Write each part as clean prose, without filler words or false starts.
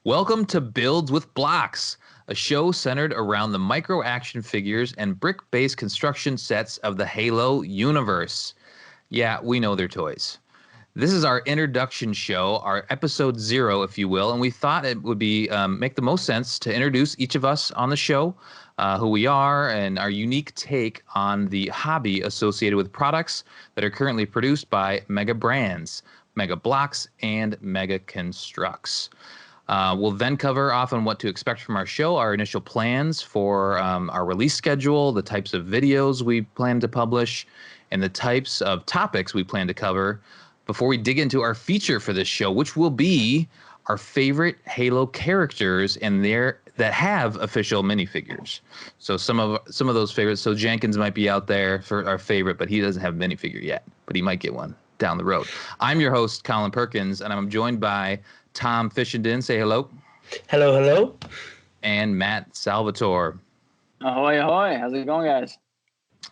Welcome to Builds with Blocks, a show centered around the micro action figures and brick-based construction sets of the Halo universe. Yeah, we know they're toys. This is our introduction show, our episode 0, if you will, and we thought it would be make the most sense to introduce each of us on the show, who we are, and our unique take on the hobby associated with products that are currently produced by Mega Brands, Mega Bloks, and Mega Construx. We'll then cover off on what to expect from our show, our initial plans for our release schedule, the types of videos we plan to publish, and the types of topics we plan to cover before we dig into our feature for this show, which will be our favorite Halo characters and that have official minifigures. So some of those favorites. So Jenkins might be out there for our favorite, but he doesn't have a minifigure yet, but he might get one down the road. I'm your host, Colin Perkins, and I'm joined by Tom Fishenden, say hello. Hello, hello. And Matt Salvatore. Ahoy, ahoy. How's it going, guys?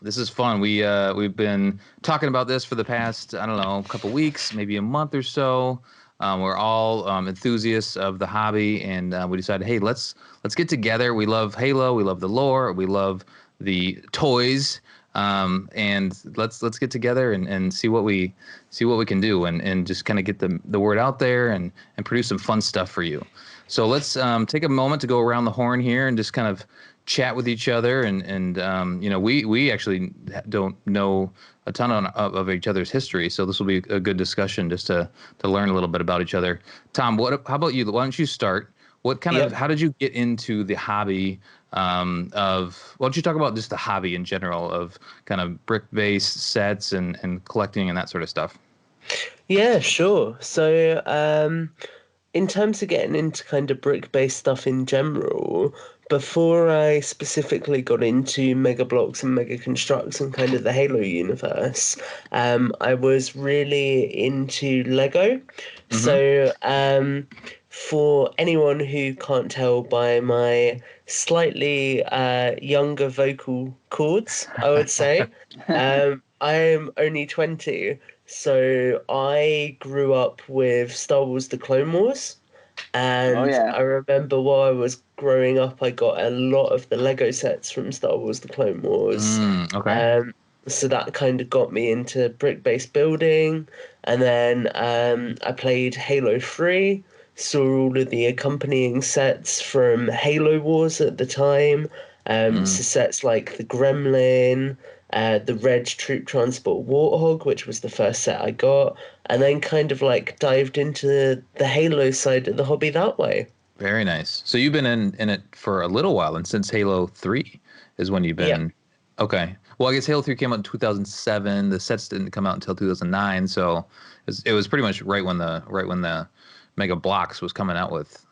This is fun. We've been talking about this for the past, I don't know, couple weeks, maybe a month or so. We're all enthusiasts of the hobby, and we decided, hey, let's get together. We love Halo. We love the lore. We love the toys. And let's get together and see what we can do and just kind of get the word out there and produce some fun stuff for you. So let's take a moment to go around the horn here and just kind of chat with each other and you know, we actually don't know a ton of each other's history, so this will be a good discussion just to learn a little bit about each other. Tom, how about you? Why don't you start? What kind of, how did you get into the hobby why don't you talk about just the hobby in general of kind of brick-based sets and collecting and that sort of stuff? Yeah, sure. So in terms of getting into kind of brick-based stuff in general, before I specifically got into Mega Bloks and Mega Construx and kind of the Halo universe, I was really into Lego. Mm-hmm. So for anyone who can't tell by my slightly younger vocal cords, I would say, I'm only 20, so I grew up with Star Wars: The Clone Wars. And I remember while I was growing up, I got a lot of the Lego sets from Star Wars: The Clone Wars. Okay. So that kind of got me into brick-based building. And then I played Halo 3, saw all of the accompanying sets from Halo Wars at the time. So sets like the Gremlin, the Red Troop Transport Warthog, which was the first set I got, and then kind of like dived into the Halo side of the hobby that way. Very nice. So you've been in it for a little while, and since Halo 3 is when you've been. Yep. Okay. Well, I guess Halo 3 came out in 2007. The sets didn't come out until 2009, so it was pretty much right when the Mega Bloks was coming out with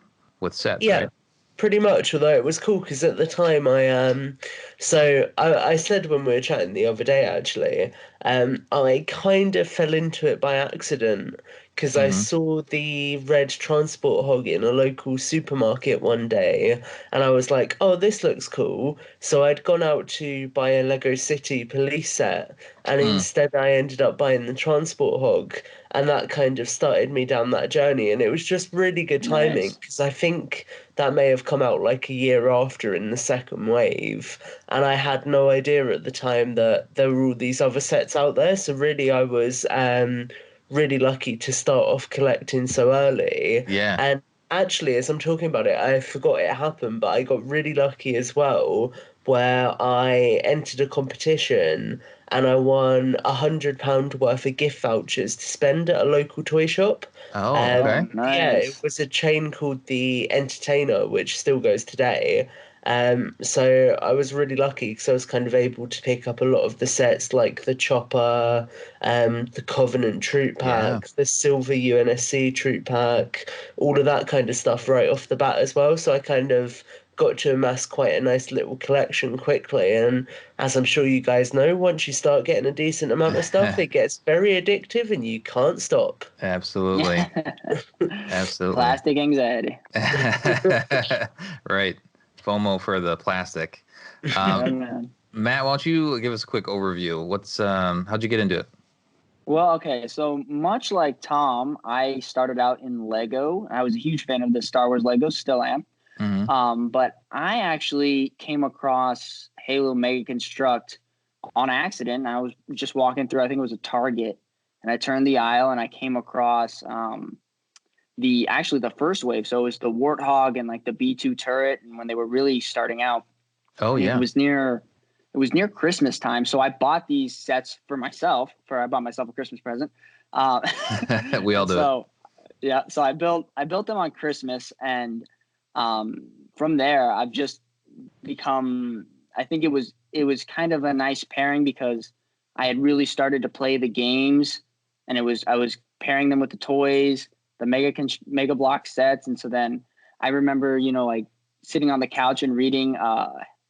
sets. Yeah. Right? Pretty much, although it was cool because at the time I said when we were chatting the other day actually, I kind of fell into it by accident because I saw the red transport hog in a local supermarket one day and I was like, oh, this looks cool. So I'd gone out to buy a Lego City police set and instead I ended up buying the transport hog, and that kind of started me down that journey, and it was just really good timing because I think that may have come out like a year after in the second wave, and I had no idea at the time that there were all these other sets out there. So really I was really lucky to start off collecting so early. Yeah. And actually, as I'm talking about it, I forgot it happened, but I got really lucky as well, where I entered a competition and I won £100 worth of gift vouchers to spend at a local toy shop. Oh, okay. Nice. Yeah, it was a chain called The Entertainer, which still goes today. So I was really lucky because I was kind of able to pick up a lot of the sets like the Chopper, the Covenant Troop Pack, the Silver UNSC Troop Pack, all of that kind of stuff right off the bat as well. So I kind of got to amass quite a nice little collection quickly. And as I'm sure you guys know, once you start getting a decent amount of stuff, it gets very addictive and you can't stop. Absolutely. Absolutely. Plastic anxiety. Right. FOMO for the plastic. Matt, why don't you give us a quick overview? How'd you get into it? Well, okay. So much like Tom, I started out in Lego. I was a huge fan of the Star Wars Lego, still am. Mm-hmm. But I actually came across Halo Mega Construct on accident. I was just walking through, I think it was a Target, and I turned the aisle and I came across the first wave. So it was the Warthog and like the B2 turret, and when they were really starting out. Oh And yeah. it was near Christmas time, so I bought these sets for myself. I bought myself a Christmas present. We all do it. So yeah, so I built them on Christmas, and from there I've just become. I think it was kind of a nice pairing because I had really started to play the games, and I was pairing them with the toys, the Mega Block sets, and so then I remember like sitting on the couch and reading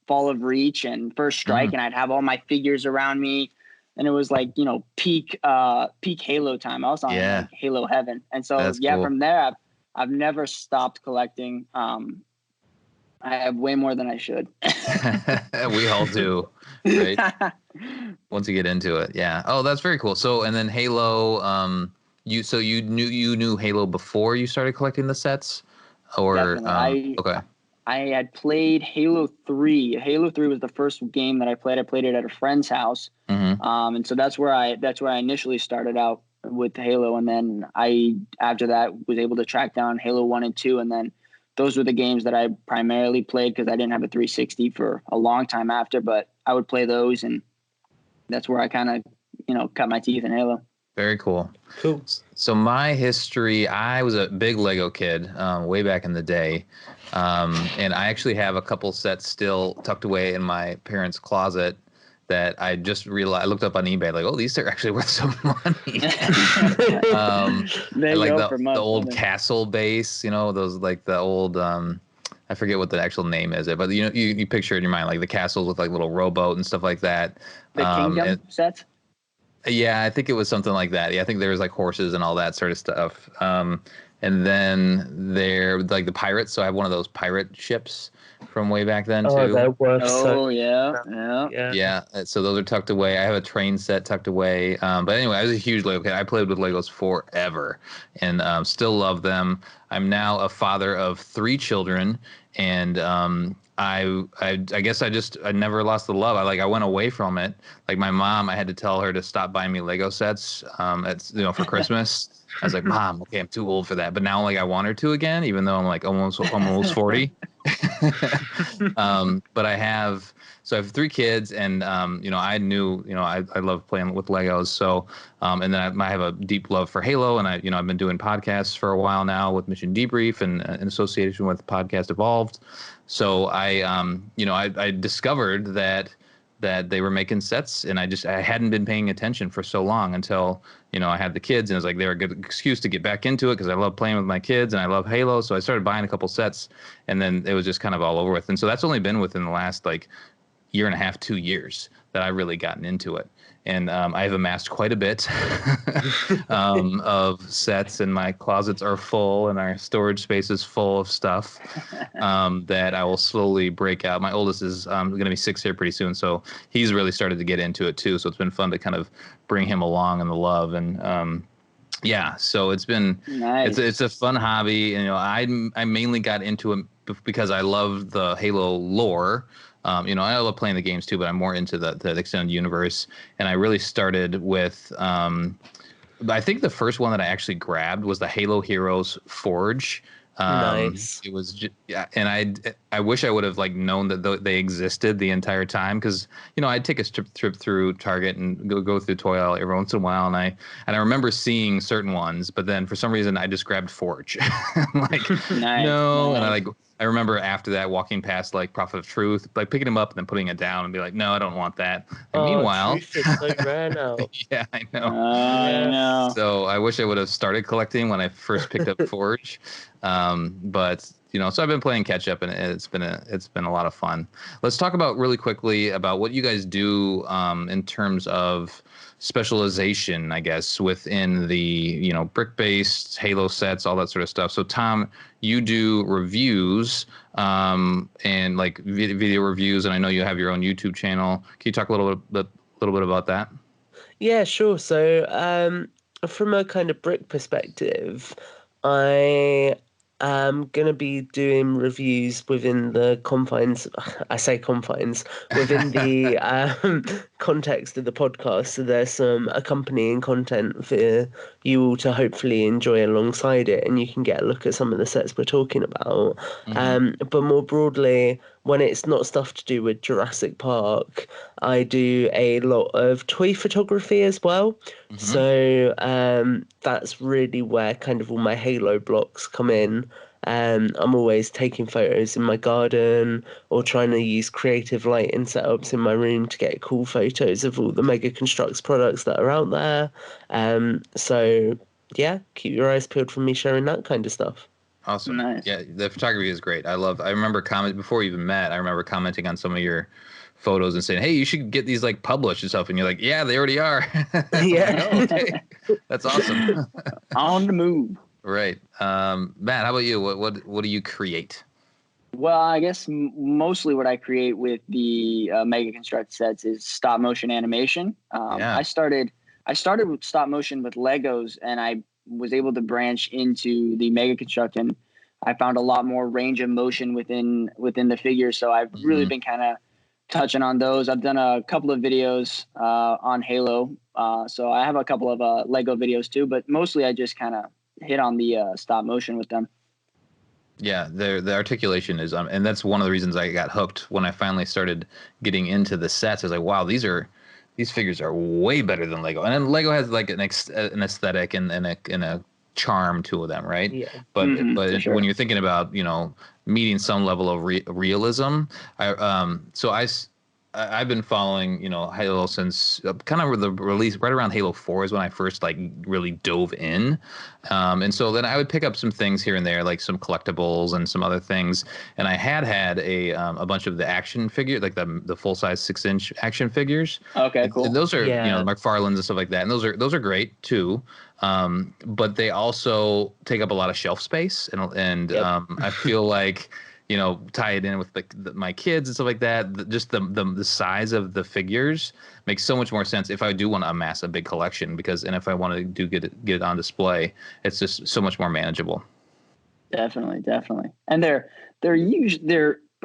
Fall of Reach and First Strike, and I'd have all my figures around me, and it was like peak Halo time. I was on like Halo heaven, and so That's cool. From there I've never stopped collecting. I have way more than I should. We all do, right? Once you get into it, yeah. Oh, that's very cool. So, and then Halo, you knew Halo before you started collecting the sets, or okay. I had played Halo 3. Halo 3 was the first game that I played. I played it at a friend's house, and so that's where I initially started out with Halo, and then after that was able to track down Halo 1 and 2, and then those were the games that I primarily played because I didn't have a 360 for a long time after, but I would play those, and that's where I kind of, cut my teeth in Halo. Very cool. Cool. So my history, I was a big Lego kid way back in the day, and I actually have a couple sets still tucked away in my parents' closet that I just realized. I looked up on eBay, like, oh, these are actually worth some money. Like the old castle base, those like the old, I forget what the actual name is, but you picture it in your mind, like the castles with like little rowboat and stuff like that. The Kingdom sets? Yeah, I think it was something like that. Yeah, I think there was like horses and all that sort of stuff. And then there, like the pirates. So I have one of those pirate ships from way back then too. Oh, they're worth Yeah. So those are tucked away. I have a train set tucked away. But anyway, I was a huge Lego kid. I played with Legos forever, and still love them. I'm now a father of 3 children, and I guess I never lost the love. I went away from it. Like my mom, I had to tell her to stop buying me Lego sets for Christmas. I was like, Mom, okay, I'm too old for that. But now like I want her to again, even though I'm like almost 40. But I have 3 kids, and I knew I love playing with Legos. So and then I have a deep love for Halo, and I've been doing podcasts for a while now with Mission Debrief and in association with Podcast Evolved. So I discovered that they were making sets, and I hadn't been paying attention for so long until I had the kids, and it was like they were a good excuse to get back into it because I love playing with my kids and I love Halo. So I started buying a couple sets, and then it was just kind of all over with. And so that's only been within the last like year and a half, 2 years that I really gotten into it. And I've amassed quite a bit of sets, and my closets are full, and our storage space is full of stuff that I will slowly break out. My oldest is going to be 6 here pretty soon, so he's really started to get into it too. So it's been fun to kind of bring him along in the love, and so it's been nice. It's a fun hobby. And I mainly got into it because I love the Halo lore. I love playing the games too, but I'm more into the extended universe. And I really started with, I think the first one that I actually grabbed was the Halo Heroes Forge. Nice. It was, and I wish I would have known that they existed the entire time, because I'd take a trip through Target and go through toy aisle every once in a while, and I remember seeing certain ones, but then for some reason I just grabbed Forge. Nice. No, and I remember after that walking past Prophet of Truth, picking him up and then putting it down and be like, no, I don't want that. And meanwhile, Truth is so rare now. Yeah, I know. I know. So I wish I would have started collecting when I first picked up Forge. But so I've been playing catch up, and it's been a lot of fun. Let's talk about really quickly about what you guys do in terms of specialization, I guess, within the brick-based Halo sets, all that sort of stuff. So Tom, you do reviews and video reviews, and I know you have your own YouTube channel. Can you talk a little bit about that? Yeah, sure. So, from a kind of brick perspective, I am going to be doing reviews within the confines, I say confines, within the context of the podcast. So there's some accompanying content for you all to hopefully enjoy alongside it, and you can get a look at some of the sets we're talking about. But more broadly, when it's not stuff to do with Jurassic Park, I do a lot of toy photography as well. So that's really where kind of all my Halo blocks come in. I'm always taking photos in my garden or trying to use creative lighting setups in my room to get cool photos of all the Mega Construx products that are out there. So yeah, keep your eyes peeled for me sharing that kind of stuff. Awesome. Nice. Yeah, the photography is great. I remember before we even met, I remember commenting on some of your photos and saying, "Hey, you should get these like published and stuff." And you're like, "Yeah, they already are." Yeah. Like, oh, okay. That's awesome. On the move. Right. Matt, how about you? What do you create? Well, I guess mostly what I create with the Mega Construct sets is stop motion animation. Yeah. I started with stop motion with Legos, and I was able to branch into the Mega Construct, and I found a lot more range of motion within the figure. So I've really been kind of touching on those. I've done a couple of videos on Halo, so I have a couple of Lego videos too, but mostly I just kind of hit on the stop motion with them. Yeah, the articulation is, and that's one of the reasons I got hooked when I finally started getting into the sets. I was like, wow, these figures are way better than Lego, and then Lego has like an aesthetic and a charm to them, right? Yeah. But sure. when you're thinking about meeting some level of realism, I've been following Halo since kind of the release right around Halo 4 is when I first like really dove in, and so then I would pick up some things here and there like some collectibles and some other things, and I had a bunch of the action figure like the full size 6-inch action figures. Okay, cool. And those are Yeah. McFarlane's and stuff like that, and those are great too. But they also take up a lot of shelf space, and Yep. I feel like tie it in with my kids and stuff like that. Just the size of the figures makes so much more sense if I do want to amass a big collection and if I want to get it on display, it's just so much more manageable. Definitely. And they're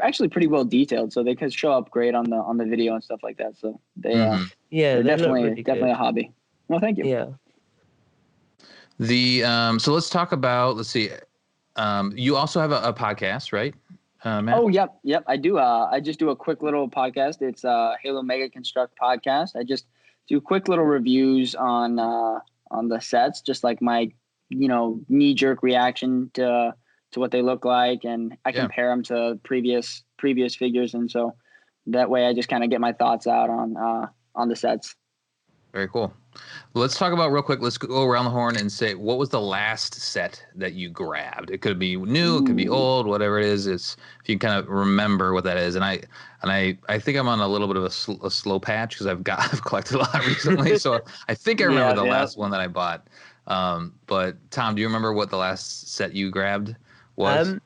actually pretty well detailed, so they could show up great on the video and stuff like that. So Yeah, they're they look definitely really good. a hobby. Well, thank you. Yeah. So let's talk about, let's see. You also have a podcast, right? Matt? Oh, yep. I do. I just do a quick little podcast. It's Halo Mega Construct podcast. I just do quick little reviews on the sets, just like my knee jerk reaction to what they look like, and I compare them to previous figures, and so that way I just kind of get my thoughts out on the sets. Very cool. Let's talk about real quick. Let's go around the horn and say, what was the last set that you grabbed? It could be new, it could be old, whatever it is. It's if you kind of remember what that is. And I think I'm on a little bit of a slow patch because I've collected a lot recently. So I think I remember the last one that I bought. But Tom, do you remember what the last set you grabbed was?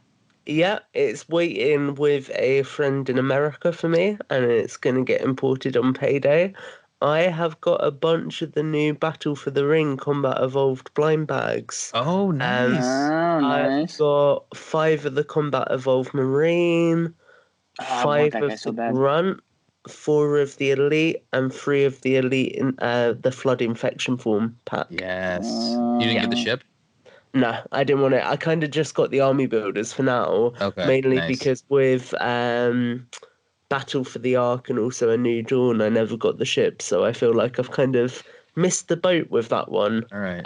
Yeah, it's waiting with a friend in America for me, and it's going to get imported on payday. I have got a bunch of the new Battle for the Ring Combat Evolved blind bags. Oh, nice. I've got 5 of the Combat Evolved Marine, 5 of the Grunt, 4 of the Elite, and 3 of the Elite in the Flood Infection Form pack. Yes. You didn't get the ship? No, I didn't want it. I kind of just got the army builders for now, mainly because with Battle for the Ark and also A New Dawn, I never got the ship, so I feel like I've kind of missed the boat with that one. All right.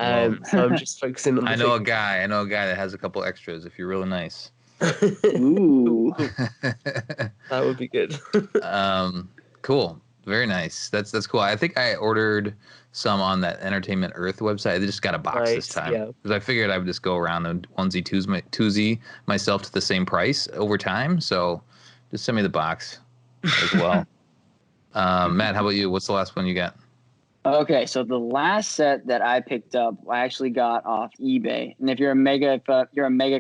So I'm just focusing on. I know a guy that has a couple extras. If you're really nice. Ooh. That would be good. Cool. Very nice. That's cool. I think I ordered some on that Entertainment Earth website. They just got a box this time because I figured I would just go around and onesie twosie myself to the same price over time. So just send me the box as well. Matt, how about you? What's the last one you got? Okay, so the last set that I picked up, I actually got off eBay. And if you're a Mega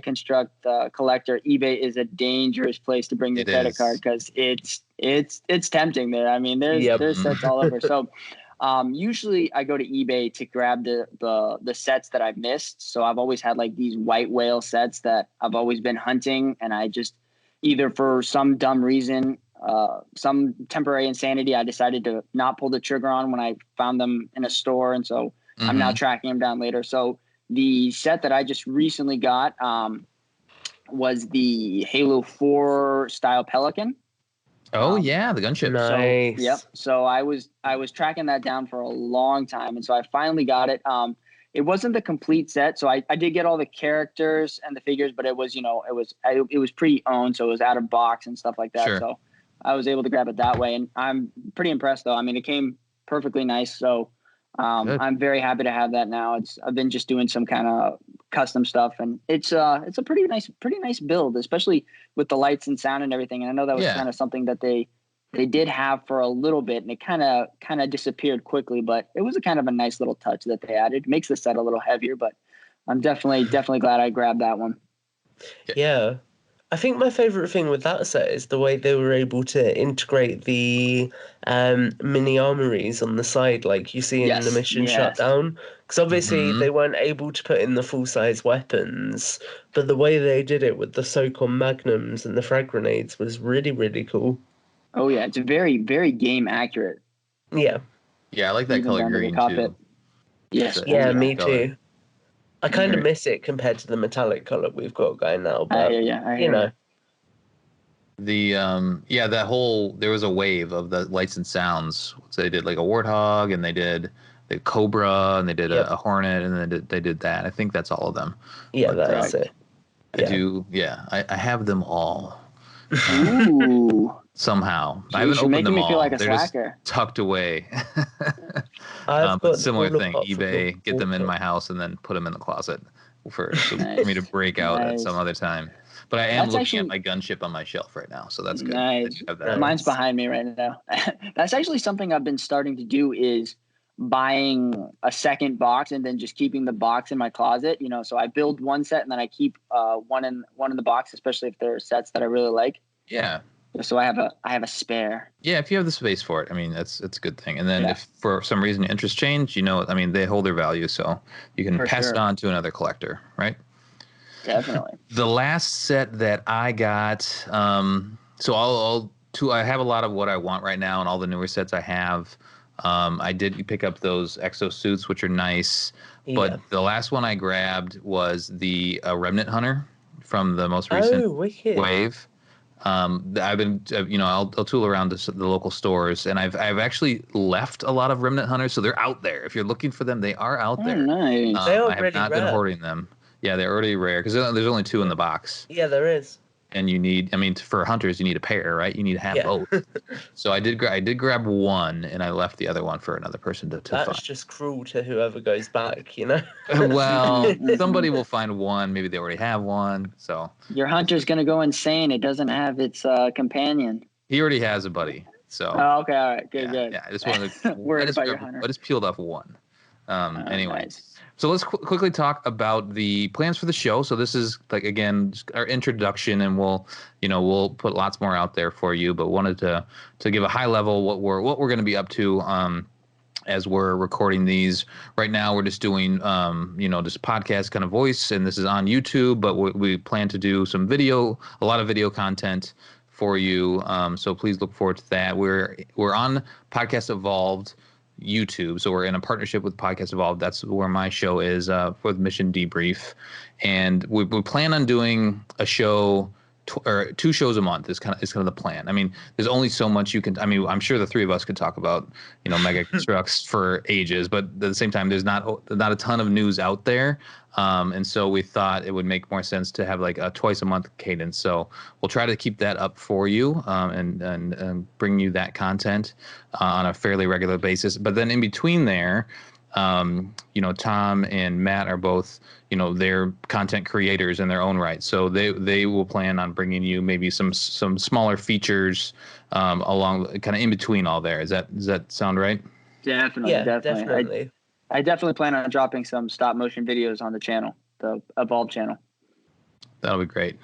Construct collector, eBay is a dangerous place to bring your credit card because it's tempting there. I mean, there's sets all over. So Usually I go to eBay to grab the sets that I've missed. So I've always had like these white whale sets that I've always been hunting, and I just either for some dumb reason, some temporary insanity, I decided to not pull the trigger on when I found them in a store, and so I'm now tracking them down later. So the set that I just recently got was the Halo 4 style Pelican. Oh yeah, the gunship. Nice. So, yep. So I was tracking that down for a long time, and so I finally got it. It wasn't the complete set, so I did get all the characters and the figures, but it was it was pre-owned, so it was out of box and stuff like that. Sure. So I was able to grab it that way, and I'm pretty impressed though. I mean, it came perfectly nice, so I'm very happy to have that now. I've been just doing some kind of custom stuff, and it's a pretty nice build, especially with the lights and sound and everything. And I know that was kind of something that they did have for a little bit, and it kind of disappeared quickly, but it was a kind of a nice little touch that they added. It makes the set a little heavier, but I'm definitely glad I grabbed that one. Yeah. I think my favourite thing with that set is the way they were able to integrate the mini armories on the side, like you see in the mission Shutdown. Because obviously they weren't able to put in the full-size weapons, but the way they did it with the SOCOM Magnums and the frag grenades was really, really cool. Oh, yeah. It's very, very game accurate. Yeah. Yeah, I like that Even color down to the green, cockpit. too. Yes. Yeah, me color. too. I kind of miss it compared to the metallic color we've got going now, but I you know. The there was a wave of the lights and sounds. So they did like a Warthog, and they did the Cobra, and they did a Hornet, and then they did that. I think that's all of them. Yeah, that's it. I do. Yeah, I have them all. Ooh. Somehow. Jeez, I haven't opened them all. Feel like a They're slacker. just tucked away. I've but got similar thing. eBay, get them in my house, and then put them in the closet for me to break out at some other time. But I am looking at my gunship on my shelf right now, so that's good. Nice. Mine's behind me right now. That's actually something I've been starting to do, is buying a second box and then just keeping the box in my closet. So I build one set and then I keep one in the box, especially if there are sets that I really like. Yeah. So I have a spare. Yeah, if you have the space for it, I mean it's a good thing. And then if for some reason interest change, they hold their value, so you can pass it on to another collector, right? Definitely. The last set that I got, so I have a lot of what I want right now, and all the newer sets I have. I did pick up those exosuits, which are nice, but the last one I grabbed was the Remnant Hunter from the most recent wave. I've been, I'll tool around the local stores, and I've actually left a lot of Remnant Hunters, so they're out there. If you're looking for them, they are out there. Nice. They are I have not been hoarding them. Yeah, they're already rare because there's only 2 in the box. Yeah, there is. And you need, for hunters, you need a pair, right? You need to have both. So I did grab one, and I left the other one for another person to find. That's just cruel to whoever goes back, Well, somebody will find one. Maybe they already have one. So your hunter's gonna go insane. It doesn't have its companion. He already has a buddy. So. Oh, okay, all right, good. Yeah, I just wanted to. I just peeled off one. Anyway. Nice. So let's quickly talk about the plans for the show. So this is again our introduction, and we'll put lots more out there for you. But wanted to give a high level what we're going to be up to as we're recording these. Right now we're just doing just podcast kind of voice, and this is on YouTube. But we plan to do some video, a lot of video content for you. So please look forward to that. We're on Podcast Evolved YouTube, so we're in a partnership with Podcast Evolved. That's where my show is for the Mission Debrief, and we plan on doing a show or 2 shows a month is kind of the plan. I mean, there's only so much you can. I mean, I'm sure the 3 of us could talk about Mega Construx for ages, but at the same time, there's not a ton of news out there. And so we thought it would make more sense to have like a twice a month cadence. So we'll try to keep that up for you and bring you that content on a fairly regular basis. But then in between there, Tom and Matt are both, they're content creators in their own right. So they will plan on bringing you maybe some smaller features along kind of in between all there. Does that sound right? Definitely. Yeah, definitely. I definitely plan on dropping some stop motion videos on the channel, the Evolve channel. That'll be great.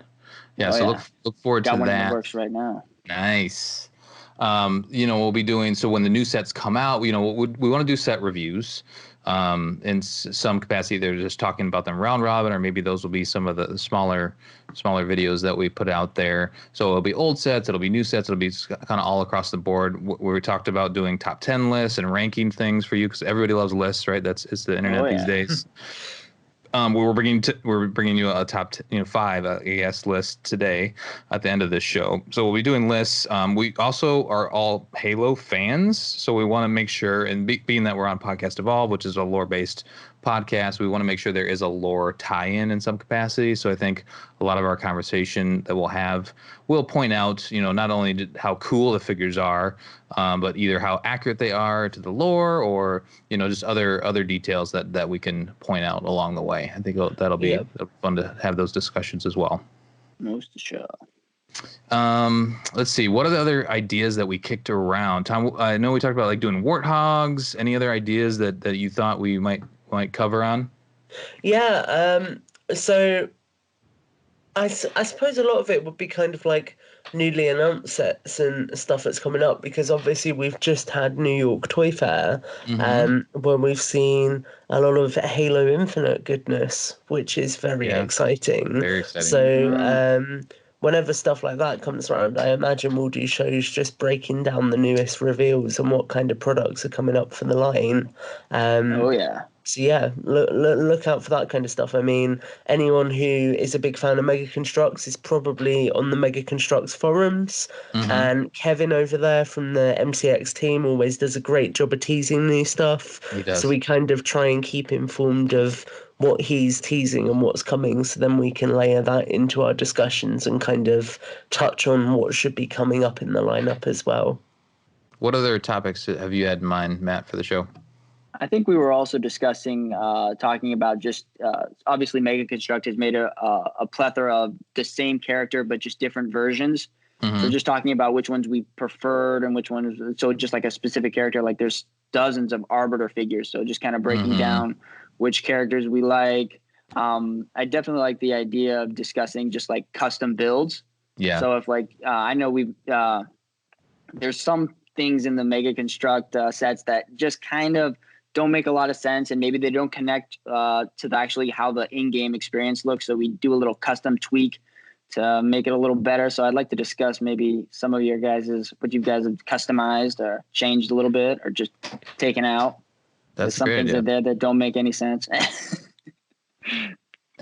Yeah. Look forward to that. Got one in the works right now. Nice. We'll be doing, so when the new sets come out, we want to do set reviews. In some capacity, they're just talking about them round robin, or maybe those will be some of the smaller videos that we put out there. So it'll be old sets, it'll be new sets, it'll be kind of all across the board. Where we talked about doing top 10 lists and ranking things for you, because everybody loves lists, right? It's the internet these days. We're bringing you a top 5 I guess list today at the end of this show. So we'll be doing lists. We also are all Halo fans, so we want to make sure, and being that we're on Podcast Evolve, which is a lore-based podcast, we want to make sure there is a lore tie-in in some capacity. So I think a lot of our conversation that we'll have will point out, not only how cool the figures are, but either how accurate they are to the lore, or just other details that we can point out along the way. I think that'll be fun to have those discussions as well. Most sure. Let's see. What are the other ideas that we kicked around? Tom, I know we talked about like doing Warthogs. Any other ideas that you thought we might cover on? Yeah. So I suppose a lot of it would be kind of like newly announced sets and stuff that's coming up, because obviously we've just had New York Toy Fair, where we've seen a lot of Halo Infinite goodness, which is very exciting. Very exciting. So whenever stuff like that comes around, I imagine we'll do shows just breaking down the newest reveals and what kind of products are coming up for the line. So yeah, look out for that kind of stuff. I mean, anyone who is a big fan of Mega Construx is probably on the Mega Construx forums, and Kevin over there from the MCX team always does a great job of teasing new stuff. He does. So we kind of try and keep informed of what he's teasing and what's coming, so then we can layer that into our discussions and kind of touch on what should be coming up in the lineup as well. What other topics have you had in mind, Matt, for the show? I think we were also discussing, talking about just obviously Mega Construct has made a plethora of the same character, but just different versions. So just talking about which ones we preferred and which ones, so just like a specific character, like there's dozens of Arbiter figures. So just kind of breaking down which characters we like. I definitely like the idea of discussing just like custom builds. Yeah. So if like, I know there's some things in the Mega Construct sets that just kind of don't make a lot of sense, and maybe they don't connect to actually how the in-game experience looks. So we do a little custom tweak to make it a little better. So I'd like to discuss maybe some of your what you guys have customized or changed a little bit or just taken out. That's some great, things are there that don't make any sense.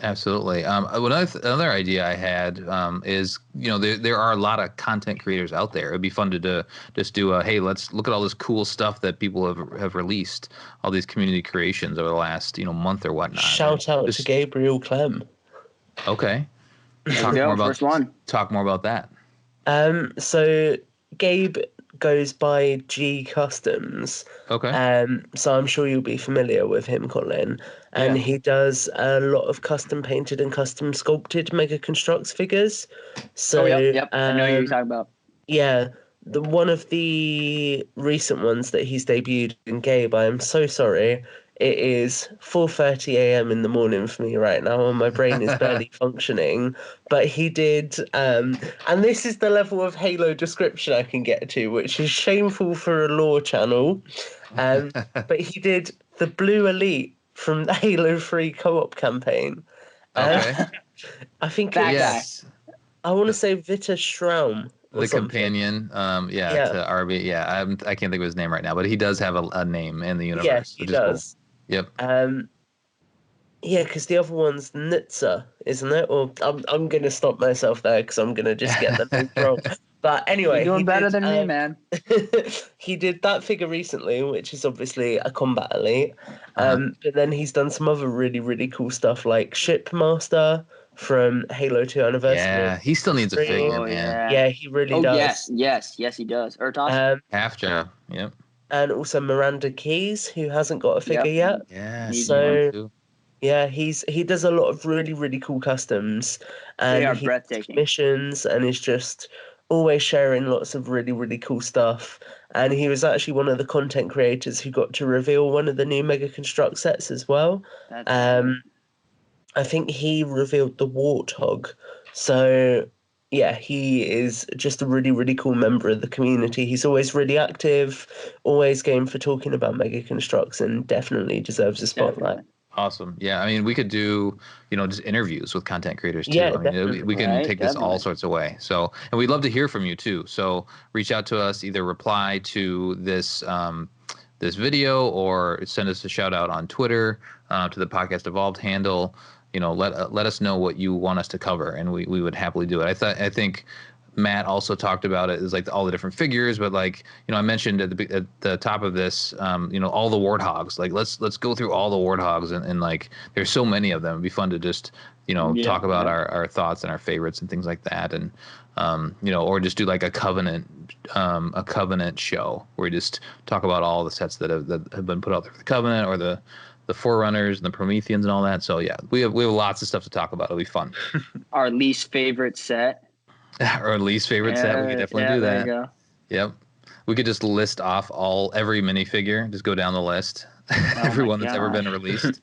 Absolutely. Another idea I had is, there are a lot of content creators out there. It'd be fun to just do hey, let's look at all this cool stuff that people have released, all these community creations over the last, month or whatnot. Shout out to Gabriel Clem. Okay. Talk more about that. So Gabe goes by G Customs. Okay. So I'm sure you'll be familiar with him, Colin. And he does a lot of custom painted and custom sculpted Mega Construx figures. So yep. I know who you're talking about. Yeah. One of the recent ones that he's debuted in Gabe, I am so sorry. It is 4:30 a.m. in the morning for me right now, and my brain is barely functioning. But he did, and this is the level of Halo description I can get to, which is shameful for a lore channel. But he did the Blue Elite from the Halo 3 co-op campaign. Okay. I think yes. I want to say Vita Schraum. The companion, to RB. Yeah, I can't think of his name right now, but he does have a name in the universe. Yes, he does. Cool. Yep. Because the other one's Nitsa, isn't it? Or I'm gonna stop myself there because I'm gonna just get the name wrong. But anyway, you're doing better than me, man. He did that figure recently, which is obviously a combat elite. But then he's done some other really, really cool stuff like Shipmaster from Halo 2 Anniversary. Yeah, he still needs a figure, man. Yeah, he really does. Yes, he does. Aatrox. Half job. Yep. And also Miranda Keys, who hasn't got a figure yet. Yeah. So he does a lot of really, really cool customs. And they are breathtaking. Missions, and is just always sharing lots of really, really cool stuff. And he was actually one of the content creators who got to reveal one of the new Mega Construct sets as well. I think he revealed the Warthog. So yeah, he is just a really, really cool member of the community. He's always really active, always game for talking about Mega Constructs, and definitely deserves a spotlight. Definitely. Awesome. Yeah, I mean, we could do, just interviews with content creators too. Yeah, I mean, definitely. we can Right, take this all definitely. sorts of way. So, and we'd love to hear from you too. So, reach out to us, either reply to this video or send us a shout out on Twitter to the Podcast Evolved handle. Let us know what you want us to cover, and we would happily do it. I think Matt also talked about it as like all the different figures, but like, I mentioned at the top of this, all the Warthogs. Like, let's go through all the Warthogs, and like, there's so many of them. It'd be fun to just, talk about our thoughts and our favorites and things like that, and or just do like a covenant show where we just talk about all the sets that have been put out there for the Covenant, or the Forerunners and the Prometheans and all that. So yeah, we have lots of stuff to talk about. It'll be fun. Our least favorite set. Our least favorite set. We could definitely do that. There you go. Yep. We could just list off every minifigure. Just go down the list. Everyone that's ever been released.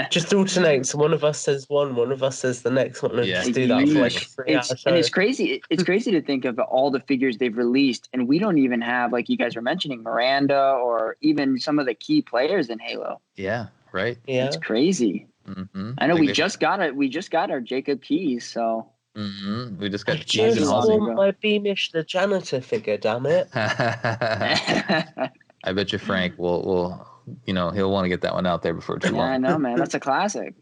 Just alternate. So one of us says one of us says the next one, and just do that for like a 3-hour show. And it's crazy. It's crazy to think of all the figures they've released, and we don't even have, like you guys were mentioning, Miranda or even some of the key players in Halo. Yeah. Right. Yeah. It's crazy. Mm-hmm. I know we just got it. We just got our Jacob keys, so. Mm-hmm. We just got. I just want my Beamish the janitor figure. Damn it! I bet you Frank will he'll want to get that one out there before too long. Yeah, I know, man. That's a classic.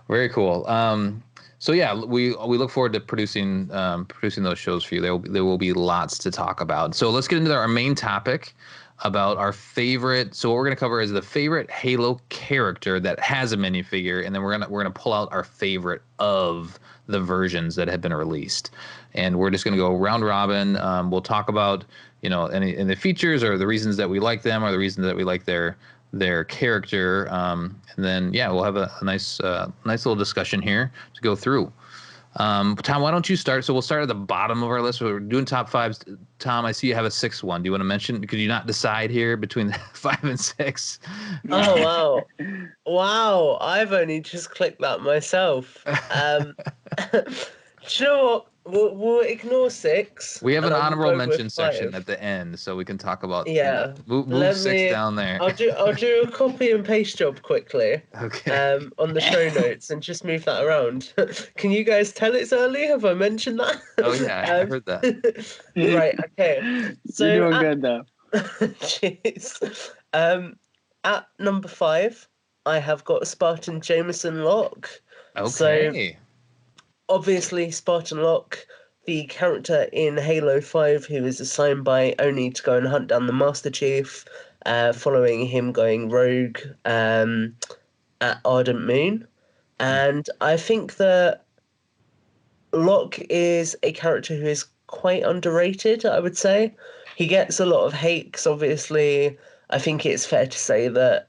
Very cool. So yeah, we look forward to producing those shows for you. There will be lots to talk about. So let's get into our main topic about our favorite. So what we're gonna cover is the favorite Halo character that has a minifigure, and then we're gonna pull out our favorite of the versions that have been released, and we're just gonna go round robin. We'll talk about any the features or the reasons that we like them or the reasons that we like their character, and then we'll have a nice little discussion here to go through. Tom, why don't you start? So we'll start at the bottom of our list. We're doing top fives. Tom, I see you have a sixth one. Do you want to mention? Could you not decide here between 5 and 6? Oh wow! I've only just clicked that myself. Do you know what? We'll ignore 6. We have an honorable mention section at the end, so we can talk about. Yeah. Move 6 down there. I'll do a copy and paste job quickly. Okay. On the show notes and just move that around. Can you guys tell it's early? Have I mentioned that? Oh yeah, I heard that. Right. Okay. So you're doing good though. Jeez. At number 5, I have got Spartan Locke. Okay. So, obviously, Spartan Locke, the character in Halo 5 who is assigned by Oni to go and hunt down the Master Chief, following him going rogue at Ardent Moon. And I think that Locke is a character who is quite underrated, I would say. He gets a lot of hate because obviously I think it's fair to say that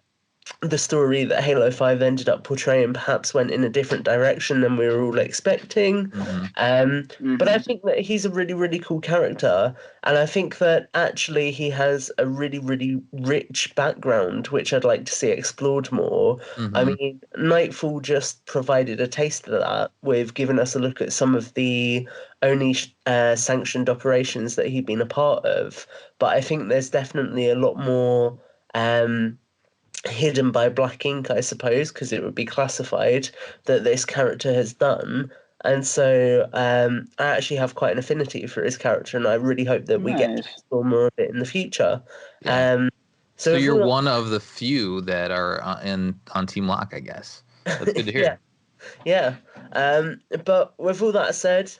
the story that Halo 5 ended up portraying perhaps went in a different direction than we were all expecting. Mm-hmm. But I think that he's a really, really cool character. And I think that actually he has a really, really rich background, which I'd like to see explored more. Mm-hmm. I mean, Nightfall just provided a taste of that with giving us a look at some of the only sanctioned operations that he'd been a part of. But I think there's definitely a lot more hidden by black ink, I suppose, because it would be classified, that this character has done. And so I actually have quite an affinity for his character, and I really hope that we get to explore more of it in the future. Yeah. So you're one of the few that are on Team Locke, I guess. That's good to hear. Yeah. But with all that said,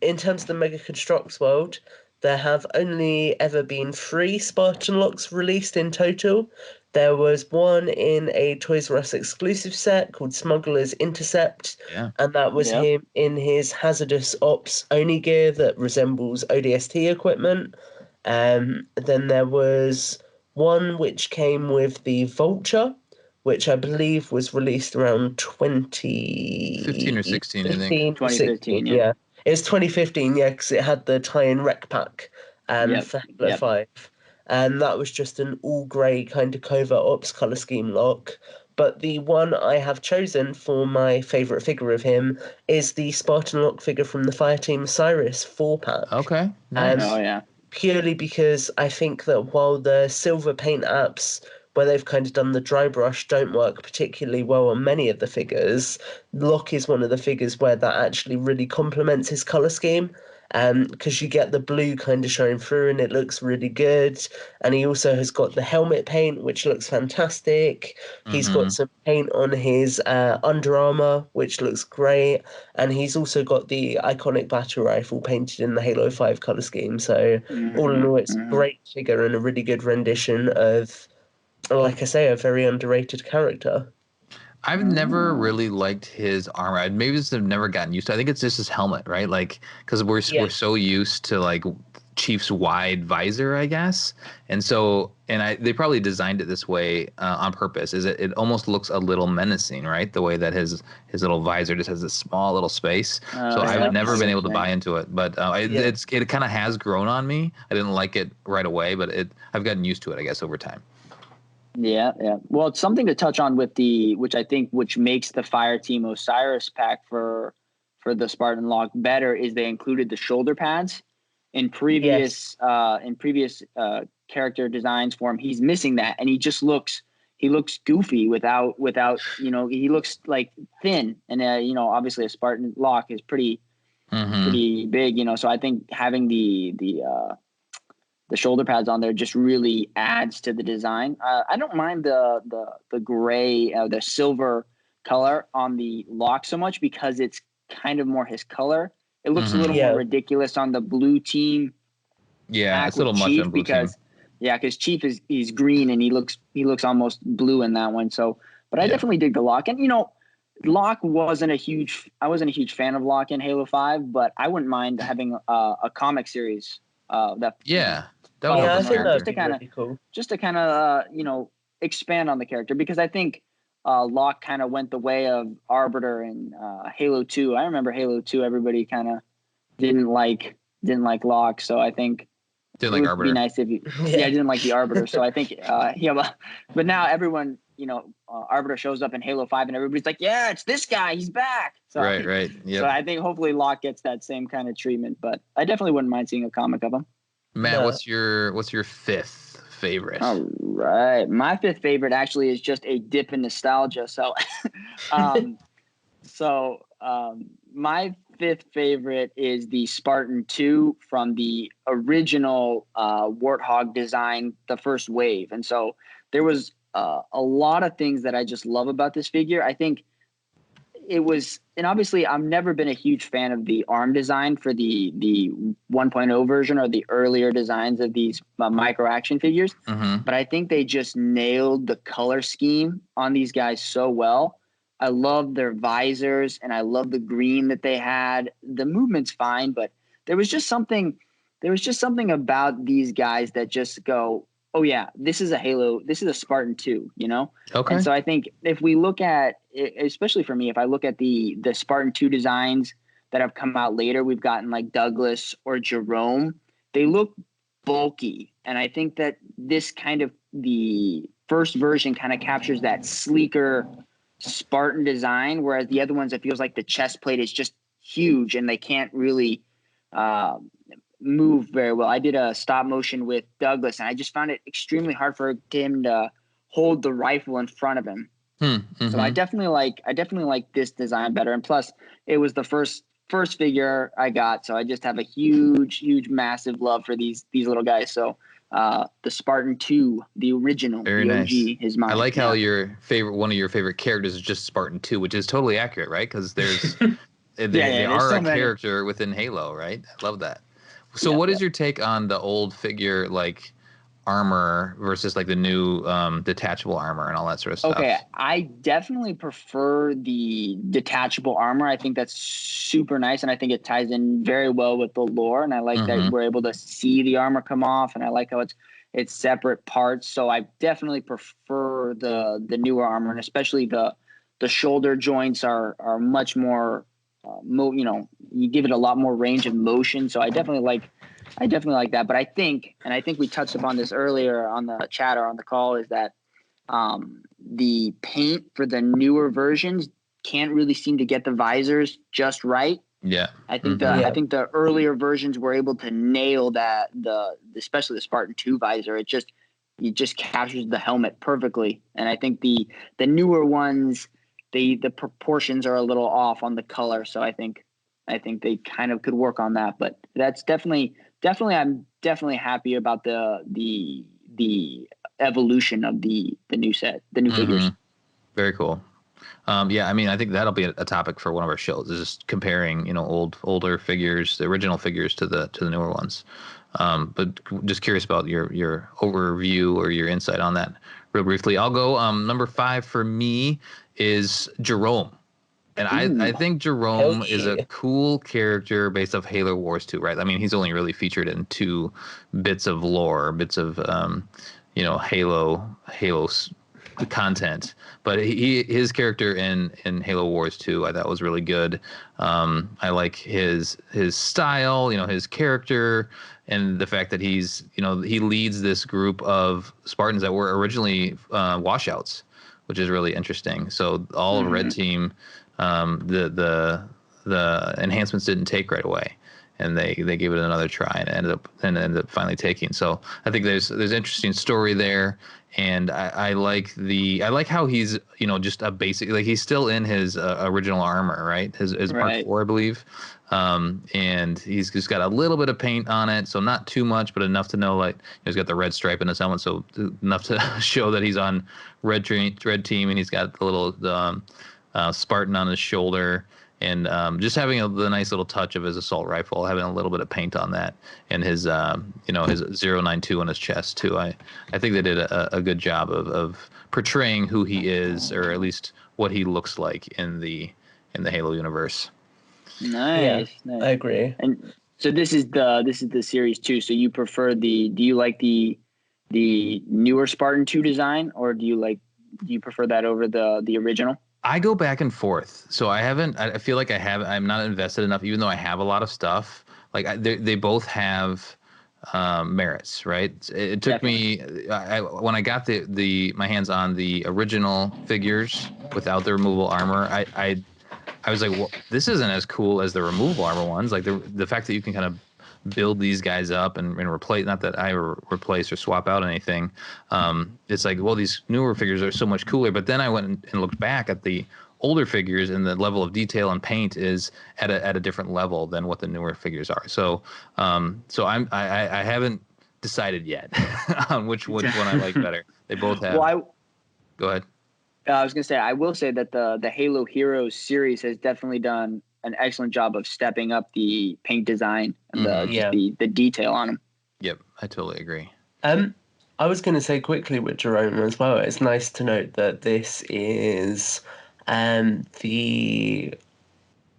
in terms of the Mega Construx world, there have only ever been 3 Spartan Locks released in total. There was one in a Toys R Us exclusive set called Smuggler's Intercept, and that was him in his hazardous ops Oni gear that resembles ODST equipment. Then there was one which came with the Vulture, which I believe was released around 2015 or 16, I think. 2015, yeah. It's 2015, because it had the tie-in rec pack for Halo 5. And that was just an all-grey kind of covert ops colour scheme lock. But the one I have chosen for my favourite figure of him is the Spartan Locke figure from the Fireteam Cyrus 4-pack. Okay, nice. Oh yeah. Purely because I think that while the silver paint apps, where they've kind of done the dry brush, don't work particularly well on many of the figures, Locke is one of the figures where that actually really complements his colour scheme. Because you get the blue kind of showing through and it looks really good. And he also has got the helmet paint, which looks fantastic. He's got some paint on his Under Armour, which looks great. And he's also got the iconic battle rifle painted in the Halo 5 colour scheme. So all in all, it's a great figure and a really good rendition of, like I say, a very underrated character. I've never really liked his armor. Maybe just have never gotten used to it. I think it's just his helmet, right? Like, because we're so used to like Chief's wide visor, I guess. And so, they probably designed it this way on purpose. Is it almost looks a little menacing, right? The way that his little visor just has this small little space. So I've never been able to buy into it, but it kind of has grown on me. I didn't like it right away, but I've gotten used to it, I guess, over time. Yeah. Well, it's something to touch on with which makes the Fireteam Osiris pack for the Spartan Locke better is they included the shoulder pads. In previous character designs for him, he's missing that, and he looks goofy without he looks like thin, and obviously a Spartan Locke is pretty big, so I think having the shoulder pads on there just really adds to the design. I don't mind the gray, the silver color on the Locke so much because it's kind of more his color. It looks a little more ridiculous on the blue team. Yeah, it's a little much on blue team. Because Chief he's green and he looks almost blue in that one. So, but I definitely dig the Locke. And Locke I wasn't a huge fan of Locke in Halo 5, but I wouldn't mind having a comic series that. Yeah. That would I think that'd be really cool. Just to kind of expand on the character, because I think Locke kind of went the way of Arbiter in Halo 2. I remember Halo 2, everybody kind of didn't like Locke, so I think didn't like Arbiter. Be nice if you didn't like the Arbiter. So I think but now everyone Arbiter shows up in Halo 5 and everybody's like, yeah, it's this guy, he's back. So right. Yep. So I think hopefully Locke gets that same kind of treatment, but I definitely wouldn't mind seeing a comic of him. Matt, what's your fifth favorite? All right, my fifth favorite actually is just a dip in nostalgia. So, my fifth favorite is the Spartan 2 from the original Warthog design, the first wave. And so there was a lot of things that I just love about this figure. I think it was, and obviously I've never been a huge fan of the arm design for the 1.0 version or the earlier designs of these micro action figures. But I think they just nailed the color scheme on these guys so well. I love their visors and I love the green that they had. The movement's fine, but there was just something about these guys that just go, oh yeah, this is a Spartan 2, Okay. And so I think if we look at, especially for me, if I look at the Spartan 2 designs that have come out later, we've gotten like Douglas or Jerome, they look bulky. And I think that this kind of, the first version kind of captures that sleeker Spartan design, whereas the other ones, it feels like the chest plate is just huge and they can't really move very well. I did a stop motion with Douglas and I just found it extremely hard for him to hold the rifle in front of him. So I definitely like this design better. And plus it was the first figure I got. So I just have a huge, massive love for these little guys. So the Spartan 2, the original, very the nice. OG is mine. I like how one of your favorite characters is just Spartan 2, which is totally accurate, right? Because there's they are a character within Halo, right? I love that. So what is your take on the old figure like armor versus like the new detachable armor and all that sort of stuff? Okay, I definitely prefer the detachable armor. I think that's super nice, and I think it ties in very well with the lore. And I like that we're able to see the armor come off, and I like how it's separate parts. So I definitely prefer the newer armor, and especially the shoulder joints are much more. You give it a lot more range of motion. So I definitely like that. But I think we touched upon this earlier on the chat or on the call, is that the paint for the newer versions can't really seem to get the visors just right. Yeah. I think Yeah. I think the earlier versions were able to nail that, especially the Spartan 2 visor. It just captures the helmet perfectly. And I think the newer ones, the proportions are a little off on the color. So I think they kind of could work on that. But that's definitely I'm definitely happy about the evolution of the new set, the new figures. Very cool. Yeah, I mean, I think that'll be a topic for one of our shows, is just comparing, older figures, the original figures to the newer ones. But just curious about your overview or your insight on that real briefly. I'll go, number 5 for me is Jerome. And I think Jerome is a cool character based off Halo Wars 2, right? I mean, he's only really featured in 2 bits of lore, bits of, Halo's content, but his character in Halo Wars 2 I thought was really good. I like his style, his character, and the fact that he's he leads this group of Spartans that were originally washouts, which is really interesting. So all of Red Team, the enhancements didn't take right away, and they gave it another try and ended up finally taking. So I think there's interesting story there. And I like how he's just a basic, like he's still in his original armor, right? His Mark 4, I believe, and he's just got a little bit of paint on it, so not too much, but enough to know, like, he's got the red stripe in his helmet, so enough to show that he's on red team, and he's got the little Spartan on his shoulder. And just having the nice little touch of his assault rifle, having a little bit of paint on that, and his his 092 on his chest too. I think they did a good job of portraying who he is, or at least what he looks like in the Halo universe. Nice. I agree. And so this is the series 2. So you prefer do you like the newer Spartan 2 design, or do you prefer that over the original? I go back and forth. So I feel like I'm not invested enough, even though I have a lot of stuff. Like they both have merits, right? It took me, when I got my hands on the original figures without the removable armor, I was like, well, this isn't as cool as the removable armor ones. Like the fact that you can kind of build these guys up and replace, not that I replace or swap out anything. It's like, well, these newer figures are so much cooler. But then I went and looked back at the older figures, and the level of detail and paint is at a different level than what the newer figures are. So I haven't decided yet on which one I like better. They both have. Go ahead. I was gonna say, I will say that the Halo Heroes series has definitely done an excellent job of stepping up the paint design and the detail on them. Yep, I totally agree. I was going to say quickly with Jerome as well, it's nice to note that this is the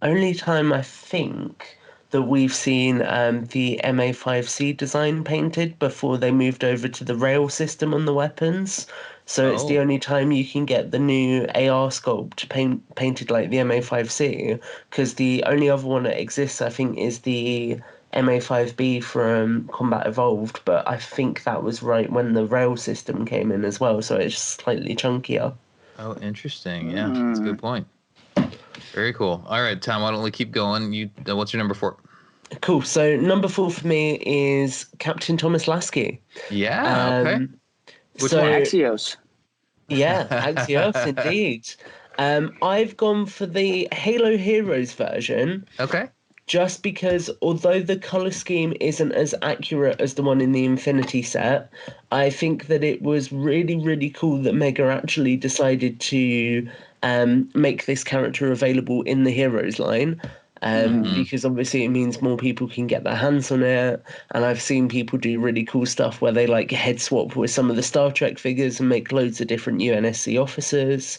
only time I think that we've seen the MA5C design painted before they moved over to the rail system on the weapons. So it's the only time you can get the new AR sculpt painted like the MA5C, because the only other one that exists, I think, is the MA5B from Combat Evolved, but I think that was right when the rail system came in as well, so it's slightly chunkier. Oh, interesting. Yeah, that's a good point. Very cool. All right, Tom, why don't we keep going? What's your number 4? Cool. So number 4 for me is Captain Thomas Lasky. Yeah, okay. Which one? Axios. Yeah, Axios, indeed. I've gone for the Halo Heroes version. Okay. Just because, although the color scheme isn't as accurate as the one in the Infinity set, I think that it was really, really cool that Mega actually decided to make this character available in the Heroes line. Because obviously it means more people can get their hands on it, and I've seen people do really cool stuff where they like head swap with some of the Star Trek figures and make loads of different UNSC officers,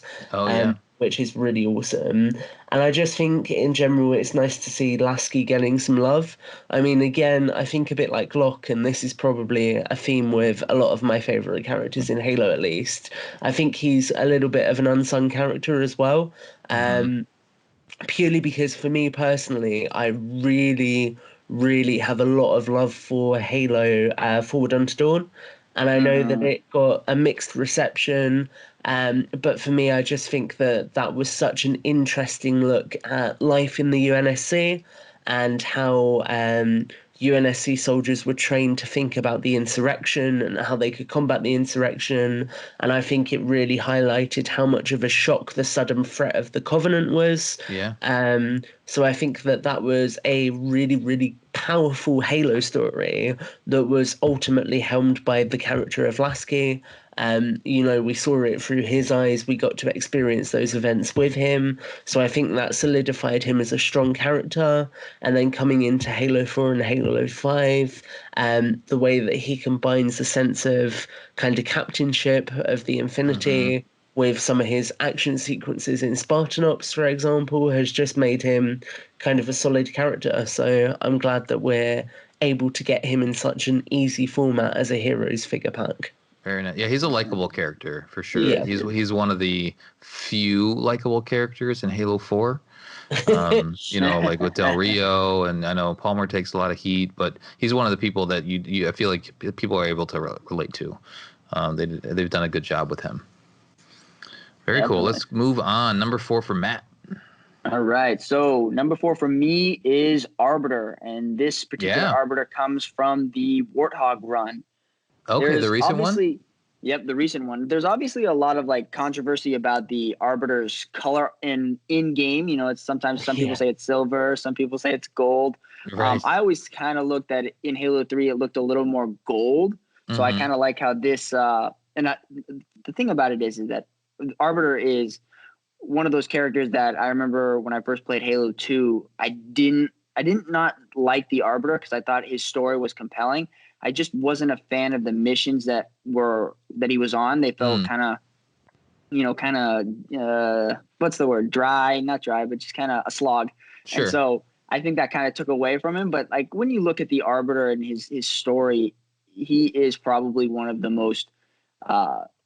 which is really awesome. And I just think in general it's nice to see Lasky getting some love. I mean, again, I think a bit like Locke, and this is probably a theme with a lot of my favourite characters in Halo at least. I think he's a little bit of an unsung character as well. Purely because for me personally, I really, really have a lot of love for Halo Forward Unto Dawn. and I know that it got a mixed reception. But for me, I just think that that was such an interesting look at life in the UNSC and how UNSC soldiers were trained to think about the insurrection and how they could combat the insurrection. And I think it really highlighted how much of a shock the sudden threat of the Covenant was. Yeah. So I think that that was a really, really powerful Halo story that was ultimately helmed by the character of Lasky. We saw it through his eyes. We got to experience those events with him. So I think that solidified him as a strong character. And then coming into Halo 4 and Halo 5, the way that he combines the sense of kind of captainship of the Infinity with some of his action sequences in Spartan Ops, for example, has just made him kind of a solid character. So I'm glad that we're able to get him in such an easy format as a Heroes figure pack. Very nice. Yeah, he's a likable character for sure. Yeah. He's one of the few likable characters in Halo 4. Like with Del Rio, and I know Palmer takes a lot of heat, but he's one of the people that I feel like people are able to relate to. They've done a good job with him. Very cool. Let's move on. Number 4 for Matt. All right. So number 4 for me is Arbiter, and this particular Arbiter comes from the Warthog run. Okay, the recent one? Yep, the recent one. There's obviously a lot of controversy about the Arbiter's color in game. It's sometimes some people say it's silver, some people say it's gold. Right. I always kind of looked at it in Halo 3, it looked a little more gold. So I kind of like how this the thing about it is that Arbiter is one of those characters that I remember when I first played Halo 2, I didn't not like the Arbiter because I thought his story was compelling. I just wasn't a fan of the missions that he was on. They felt kind of, what's the word? Not dry, but just kind of a slog. Sure. And so I think that kind of took away from him. But when you look at the Arbiter and his story, he is probably one of the most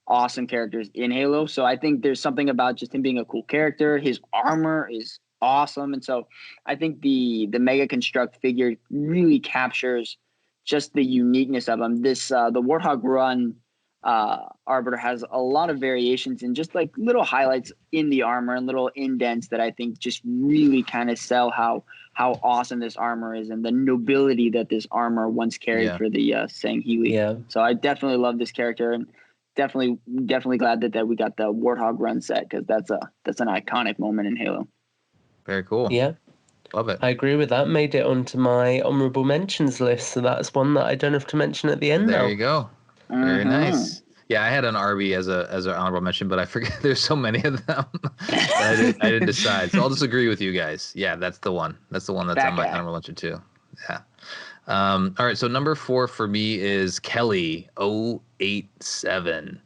awesome characters in Halo. So I think there's something about just him being a cool character. His armor is awesome. And so I think the Mega Construct figure really captures just the uniqueness of him. This the Warthog run Arbiter has a lot of variations and just little highlights in the armor and little indents that I think just really kind of sell how awesome this armor is and the nobility that this armor once carried for the Sangheili. Yeah. So I definitely love this character and definitely glad that we got the Warthog run set because that's an iconic moment in Halo. Very cool. Yeah. Love it. I agree with that. Made it onto my honorable mentions list, so that's one that I don't have to mention at the end. There you go. Very nice. Yeah, I had an RB as an honorable mention, but I forget there's so many of them. I didn't decide. So I'll just agree with you guys. Yeah, that's the one. That's the one that's on my honorable mention too. Yeah. All right. So number 4 for me is Kelly 087.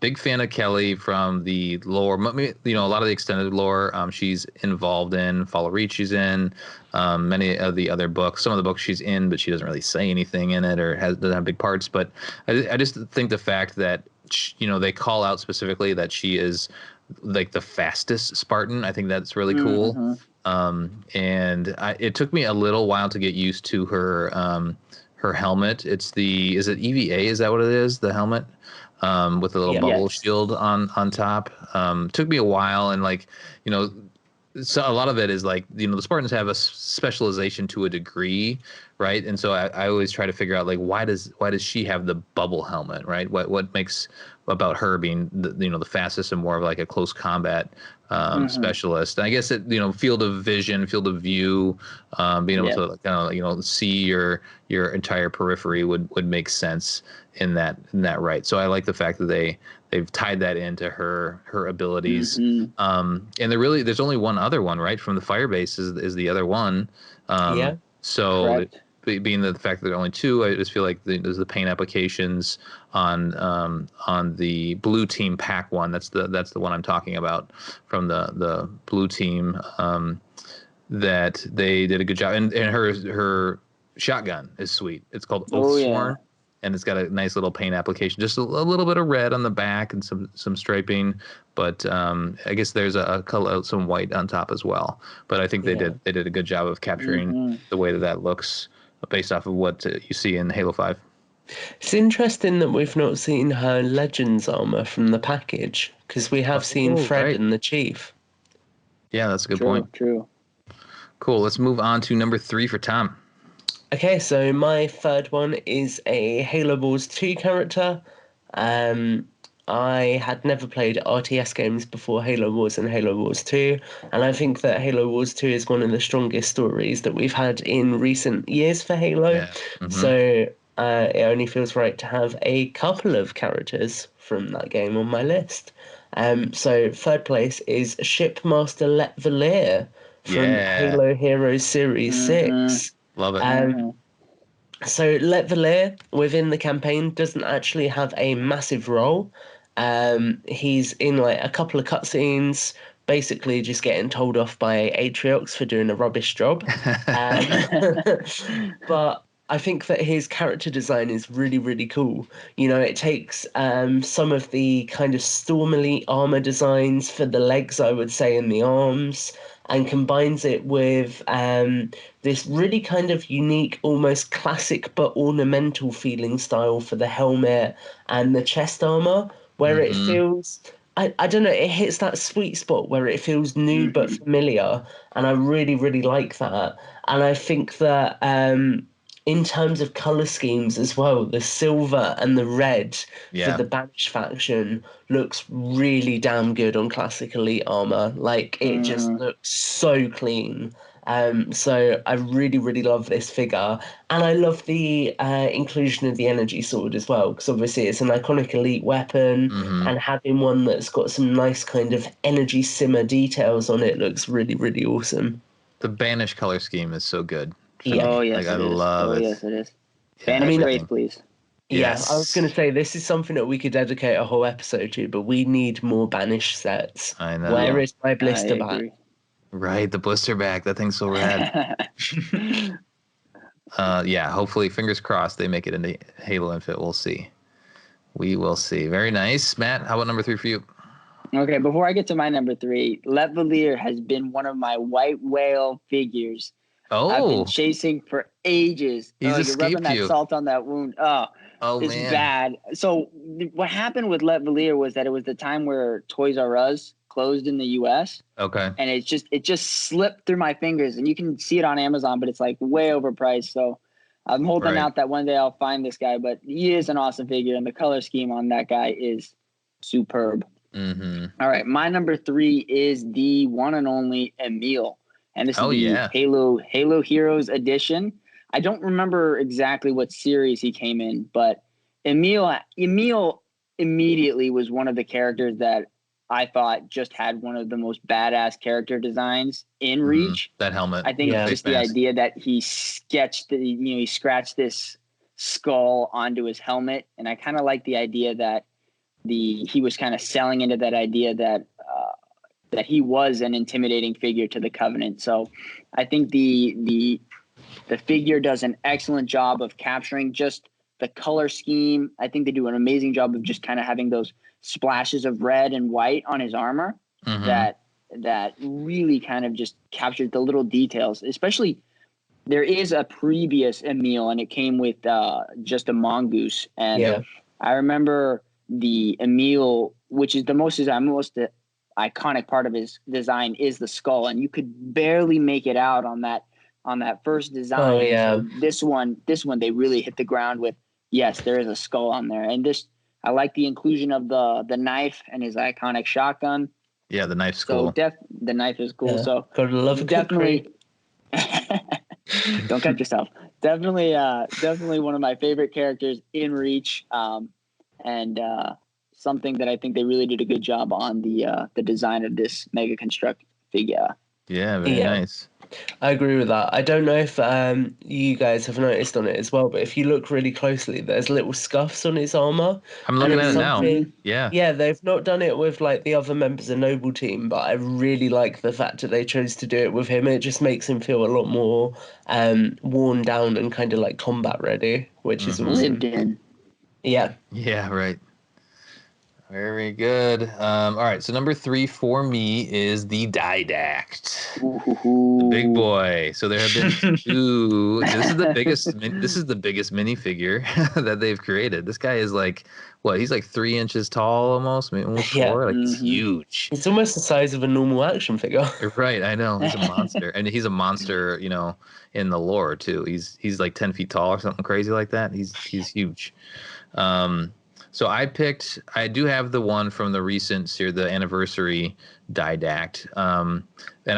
Big fan of Kelly from the lore, a lot of the extended lore. She's involved in, Fall of Reach she's in, many of the other books. Some of the books she's in, but she doesn't really say anything in it or doesn't have big parts. But I just think the fact that, they call out specifically that she is the fastest Spartan. I think that's really cool. And it took me a little while to get used to her helmet. Is it EVA? Is that what it is? The helmet? With a little bubble shield on top. Took me a while, and so a lot of it is the Spartans have a specialization to a degree, right? And so I always try to figure out why does she have the bubble helmet, right? What makes about her being the fastest and more of a close combat specialist. And I guess it field of vision, field of view, being able to kind of see your entire periphery would make sense in that right. So I like the fact that they've tied that into her abilities. And there's only one other one, right? From the Firebase is the other one. So being the fact that there are only 2, I just feel like there's the paint applications on the blue team pack one. That's the one I'm talking about from the blue team. That they did a good job, and her shotgun is sweet. It's called Oathsworn. And it's got a nice little paint application, just a little bit of red on the back and some striping, but I guess there's a color, some white on top as well. But I think they did a good job of capturing the way that looks based off of what you see in Halo 5. It's interesting that we've not seen her Legends armor from the package, because we have seen Fred right. and the Chief. Yeah, that's a good point. True. Cool. Let's move on to number 3 for Tom. Okay, so my third one is a Halo Wars 2 character. I had never played RTS games before Halo Wars and Halo Wars 2, and I think that Halo Wars 2 is one of the strongest stories that we've had in recent years for Halo. Yeah. So it only feels right to have a couple of characters from that game on my list. So third place is Shipmaster Let Valir from Halo Heroes Series 6. Love it. So Let Valir within the campaign doesn't actually have a massive role. He's in like a couple of cutscenes, basically just getting told off by Aatrox for doing a rubbish job. But I think that his character design is really, really cool. You know, it takes some of the kind of Storm armor designs for the legs, I would say, and the arms, and combines it with this really kind of unique, almost classic but ornamental feeling style for the helmet and the chest armor, where it feels, I don't know, it hits that sweet spot where it feels new but familiar, and I really, really like that. And I think that in terms of color schemes as well, the silver and the red for the Banished faction looks really damn good on classic elite armor. Like, it just looks so clean. So I really, really love this figure. And I love the inclusion of the energy sword as well, because obviously it's an iconic elite weapon, and having one that's got some nice kind of energy simmer details on it looks really, really awesome. The Banish color scheme is so good. Yeah. Oh, yes, I it is. love it. Yes, it is. Yeah, Banish race, please. Yeah, I was going to say, this is something that we could dedicate a whole episode to, but we need more Banished sets. I know. Where is my blister back? Right, the blister back. That thing's so rad. Yeah, hopefully, fingers crossed, they make it into Halo Infinite. We'll see. We will see. Very nice. Matt, how about number 3 for you? Okay, before I get to my number 3, Let Valir has been one of my white whale figures. I've been chasing for ages. He's you're rubbing that salt on that wound. It's man. bad. So what happened with Let Valir was that it was the time where Toys R Us closed in the US. Okay. And it just slipped through my fingers, and you can see it on Amazon, but it's like way overpriced. So I'm holding out that one day I'll find this guy, but he is an awesome figure, and the color scheme on that guy is superb. All right, my number 3 is the one and only Emile. And this is the Halo Heroes edition. I don't remember exactly what series he came in, but Emile immediately was one of the characters that I thought just had one of the most badass character designs in Reach. That helmet. I think just the idea that he scratched this skull onto his helmet, and I kind of like the idea that he was kind of selling into that idea that he was an intimidating figure to the Covenant. So I think the figure does an excellent job of capturing just the color scheme. I think they do an amazing job of just kind of having those splashes of red and white on his armor that really kind of just captured the little details. Especially, there is a previous Emile, and it came with just a mongoose. And I remember the Emile, which is the most iconic part of his design, is the skull, and you could barely make it out on that first design. Oh yeah. So this one they really hit the ground with, yes, there is a skull on there. And I like the inclusion of the knife and his iconic shotgun. Yeah, the knife's cool. So the knife is cool. Yeah. So gotta love definitely. Don't cut yourself. Definitely one of my favorite characters in Reach. And something that I think they really did a good job on the design of this Mega Construct figure. Yeah, very nice. I agree with that. I don't know if you guys have noticed on it as well, but if you look really closely, there's little scuffs on his armor. I'm looking at it now. Yeah. Yeah, they've not done it with like the other members of Noble Team, but I really like the fact that they chose to do it with him. It just makes him feel a lot more worn down and kind of like combat ready, which is awesome. Lived in. Yeah. Yeah, right. Very good. All right. So number 3 for me is the Didact, the big boy. So there have been two. This is the biggest. This is the biggest minifigure that they've created. This guy is like, what? He's like 3 inches tall, almost, maybe almost 4. Like he's huge. It's almost the size of a normal action figure. Right. I know. He's a monster, and he's a monster. In the lore too. He's like 10 feet tall or something crazy like that. He's huge. So I do have the one from the recent series, the anniversary Didact. And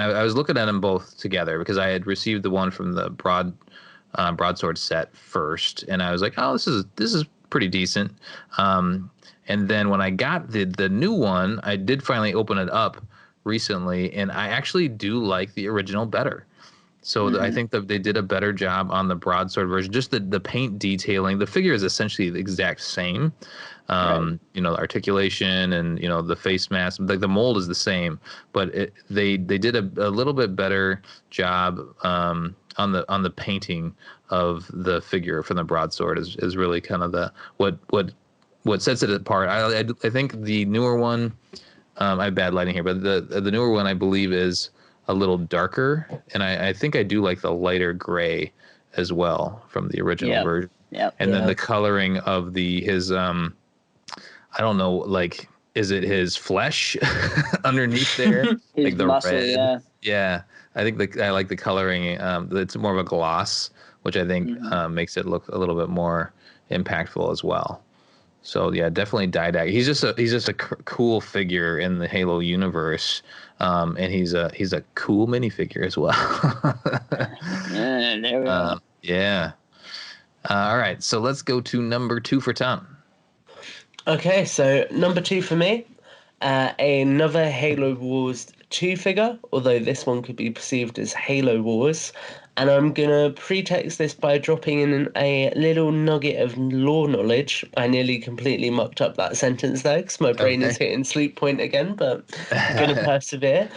I was looking at them both together because I had received the one from the Broadsword set first. And I was like, oh, this is pretty decent. And then when I got the new one, I did finally open it up recently. And I actually do like the original better. So I think that they did a better job on the Broadsword version. Just the paint detailing. The figure is essentially the exact same. The articulation and the face mask, like the mold is the same, but they did a little bit better job on the painting of the figure from the Broadsword is really kind of what sets it apart. I think the newer one, I have bad lighting here, but the newer one I believe is a little darker, and I think I do like the lighter gray as well from the original version. Yeah. And then the coloring of his I don't know, like, is it his flesh underneath there? Like the muscle, red. Yeah. I think I like the coloring. It's more of a gloss, which I think makes it look a little bit more impactful as well. So yeah, definitely Didact. He's just a cool figure in the Halo universe, and he's a cool minifigure as well. Yeah, there we go. Yeah. All right, so let's go to number 2 for Tom. Okay, so number 2 for me, another Halo Wars 2 figure, although this one could be perceived as Halo Wars. And I'm going to pretext this by dropping in a little nugget of lore knowledge. I nearly completely mucked up that sentence there because my brain is hitting sleep point again, but I'm going to persevere.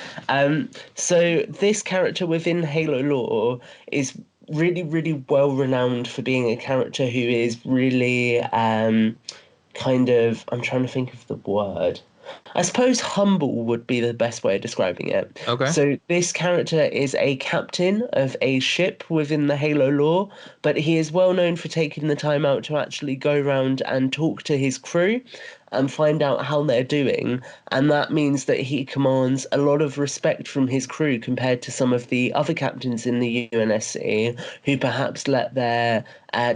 So this character within Halo lore is really, really well renowned for being a character who is really kind of, I'm trying to think of the word. I suppose humble would be the best way of describing it. Okay. So this character is a captain of a ship within the Halo lore, but he is well known for taking the time out to actually go around and talk to his crew and find out how they're doing. And that means that he commands a lot of respect from his crew compared to some of the other captains in the UNSC who perhaps let their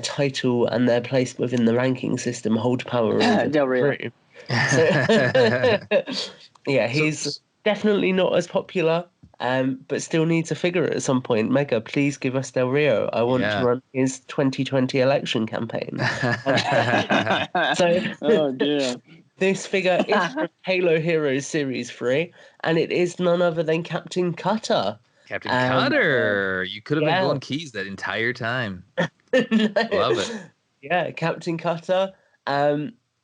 title and their place within the ranking system hold power over the crew. So, yeah, he's definitely not as popular, but still needs a figure at some point. Mega, please give us Del Rio. I want to run his 2020 election campaign. Oh dear. This figure is from Halo Heroes Series 3, and it is none other than Captain Cutter. Captain Cutter! You could have been going keys that entire time. Love it. Yeah, Captain Cutter.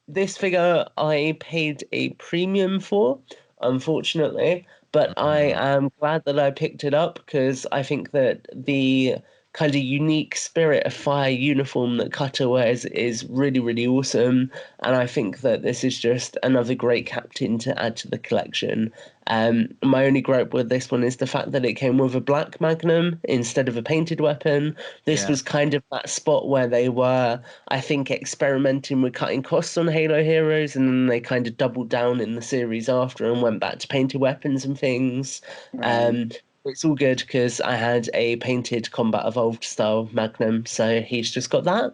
This figure I paid a premium for, unfortunately, but I am glad that I picked it up because I think that the kind of unique Spirit of Fire uniform that Cutter wears is really, really awesome. And I think that this is just another great captain to add to the collection. My only gripe with this one is the fact that it came with a black magnum instead of a painted weapon. This was kind of that spot where they were, I think, experimenting with cutting costs on Halo Heroes, and then they kind of doubled down in the series after and went back to painted weapons and things. Right. It's all good because I had a painted Combat Evolved style magnum, so he's just got that.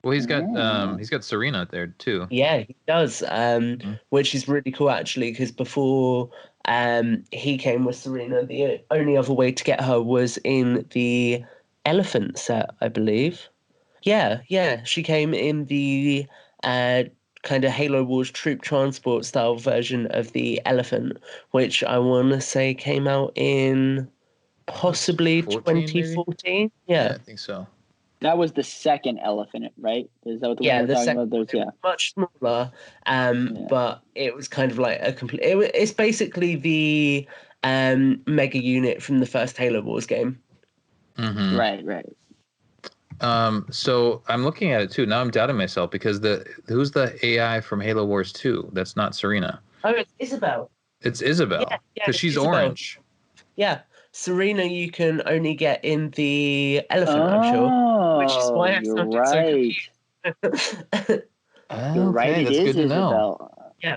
Well, he's got Serena there too. Yeah, he does, which is really cool actually, because before he came with Serena, the only other way to get her was in the Elephant set, I believe. Yeah, she came in the kind of Halo Wars troop transport style version of the Elephant, which I want to say came out in possibly 2014. Yeah, I think so. That was the second Elephant, right? Is that what the one we're talking about? Those, much smaller, but it was kind of like a complete. It's basically the mega unit from the first Halo Wars game. Mm-hmm. Right. So I'm looking at it too. Now I'm doubting myself because who's the AI from Halo Wars 2? That's not Serena. Oh, it's Isabel. It's Isabel Yeah, because it's she's Isabel. orange. Yeah, Serena you can only get in the elephant, I'm sure, which is why I You're sounded so right. confused. You're right. Okay, It that's is good to know. Isabel. Yeah.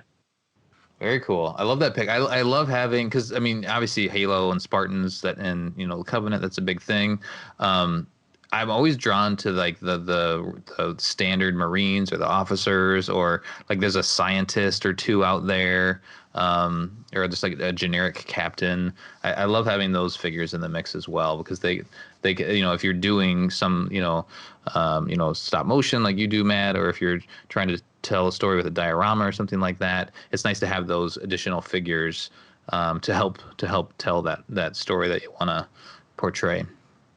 Very cool. I love that pick. I love having because I mean obviously Halo and Spartans and the Covenant, that's a big thing. I'm always drawn to like the standard Marines or the officers, or like there's a scientist or two out there, or just like a generic captain. I love having those figures in the mix as well because they if you're doing some stop motion like you do, Matt, or if you're trying to tell a story with a diorama or something like that, it's nice to have those additional figures to help tell that story that you want to portray.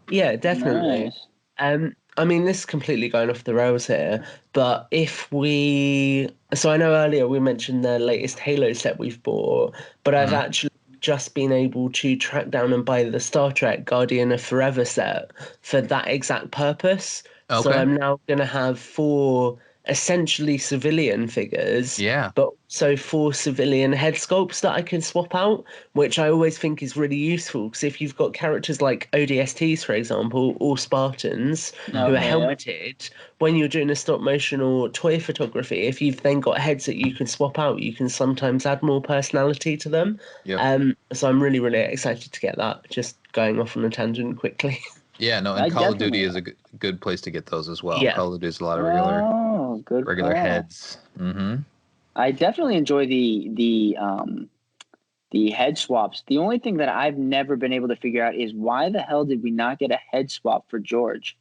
Yeah, definitely. Nice. I mean, this is completely going off the rails here, but so I know earlier we mentioned the latest Halo set we've bought, but I've actually just been able to track down and buy the Star Trek Guardian of Forever set for that exact purpose. So Okay. I'm now going to have 4 essentially civilian figures, Yeah. but also 4 civilian head sculpts that I can swap out, which I always think is really useful because if you've got characters like ODSTs, for example, or Spartans who are Okay, yep. helmeted, when you're doing a stop motion or toy photography, if you've then got heads that you can swap out, you can sometimes add more personality to them. Yep. So I'm really, really excited to get that. Just going off on a tangent quickly. Yeah, no, and I Call of Duty definitely- is a good place to get those as well. Yeah. Call of Duty is a lot of regular Oh, good call. heads. Mm-hmm. I definitely enjoy the head swaps. The only thing that I've never been able to figure out is why the hell did we not get a head swap for George?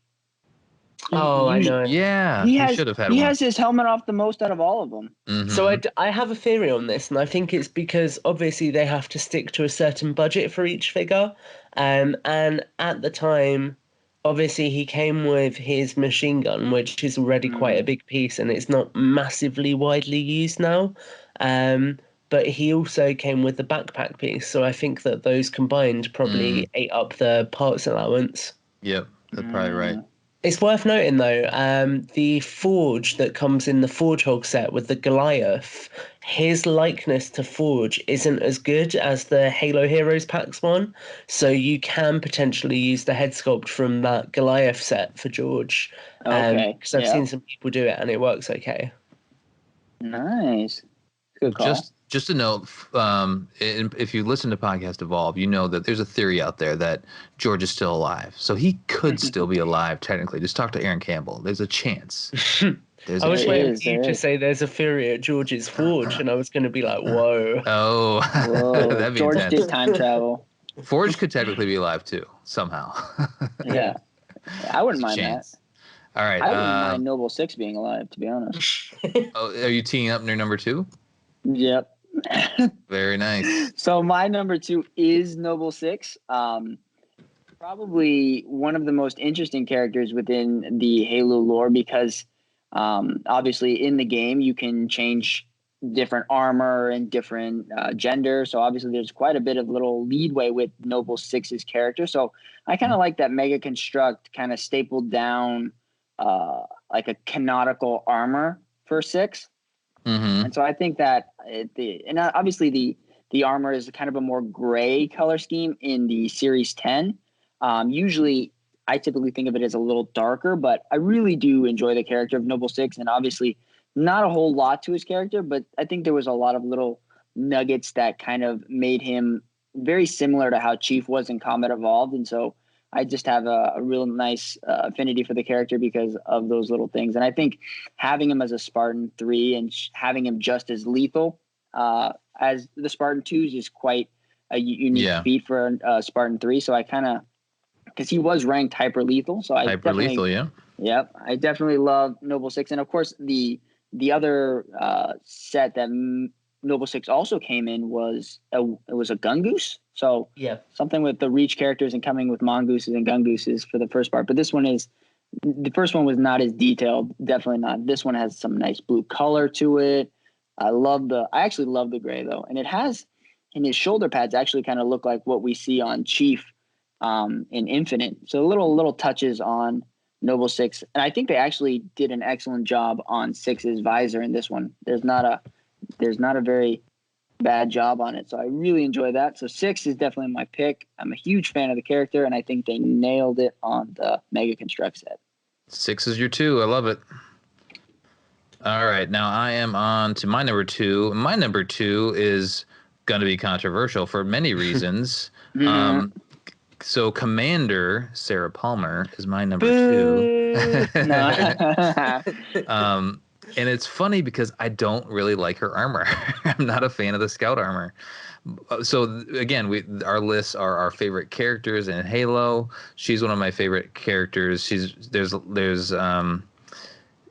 Oh, I know. Yeah, He you has should have had he one. has his helmet off the most out of all of them. Mhm. So I have a theory on this, and I think it's because obviously they have to stick to a certain budget for each figure. And at the time, obviously he came with his machine gun, which is already quite a big piece, and it's not massively widely used now. But he also came with the backpack piece, so I think that those combined probably ate up the parts allowance. Yep, that's probably right. It's worth noting, though, the Forge that comes in the Warthog set with the Goliath, his likeness to Forge isn't as good as the Halo Heroes packs one, so you can potentially use the head sculpt from that Goliath set for George. Okay, Because I've seen some people do it and it works okay. Nice. Good call. Just a note, if you listen to Podcast Evolve, you know that there's a theory out there that George is still alive. So he could still be alive, technically. Just talk to Aaron Campbell. There's a chance. I was waiting for you to say there's a theory at George's Forge, and I was going to be like, whoa. Oh, Whoa. that'd be George intense. did time travel. Forge could technically be alive too, somehow. Yeah. I wouldn't mind that. All right. I wouldn't mind Noble 6 being alive, to be honest. Are you teeing up near number 2? Yep. Very nice. So my number 2 is Noble 6. Probably one of the most interesting characters within the Halo lore because obviously in the game you can change different armor and different gender. So obviously there's quite a bit of little leadway with Noble 6's character. So I kind of like that Mega Construct kind of stapled down like a canonical armor for 6. Mm-hmm. And so I think that obviously the armor is kind of a more gray color scheme in the Series 10. Usually I typically think of it as a little darker, but I really do enjoy the character of Noble 6, and obviously not a whole lot to his character, but I think there was a lot of little nuggets that kind of made him very similar to how Chief was in Combat Evolved. And so I just have a real nice affinity for the character because of those little things. And I think having him as a Spartan 3 and having him just as lethal as the Spartan 2s is quite a unique feat for Spartan 3. So I kind of, because he was ranked hyper lethal. So I lethal, yeah. Yep. I definitely love Noble 6. And of course, the other set that Noble 6 also came in was a Gungoose. So something with the Reach characters and coming with Mongooses and Gungooses for the first part. But the first one was not as detailed. Definitely not. This one has some nice blue color to it. I actually love the gray though. And his shoulder pads actually kind of look like what we see on Chief in Infinite. So little touches on Noble 6. And I think they actually did an excellent job on 6's visor in this one. There's not a very bad job on it. So I really enjoy that. So 6 is definitely my pick. I'm a huge fan of the character, and I think they nailed it on the Mega Construx set. 6 is your 2. I love it. All right, now I am on to my number 2. My number 2 is going to be controversial for many reasons. So Commander Sarah Palmer is my number 2. And it's funny because I don't really like her armor. I'm not a fan of the scout armor. So again, our lists are our favorite characters in Halo. She's one of my favorite characters. There's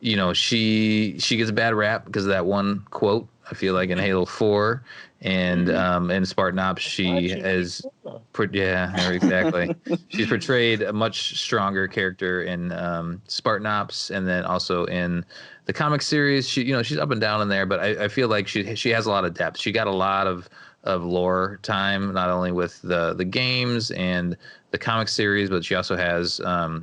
you know, she gets a bad rap because of that one quote, I feel like, in Halo 4. And in Spartan Ops, she is, exactly. She's portrayed a much stronger character in Spartan Ops, and then also in the comic series. She's up and down in there, but I feel like she has a lot of depth. She got a lot of lore time, not only with the games and the comic series, but she also has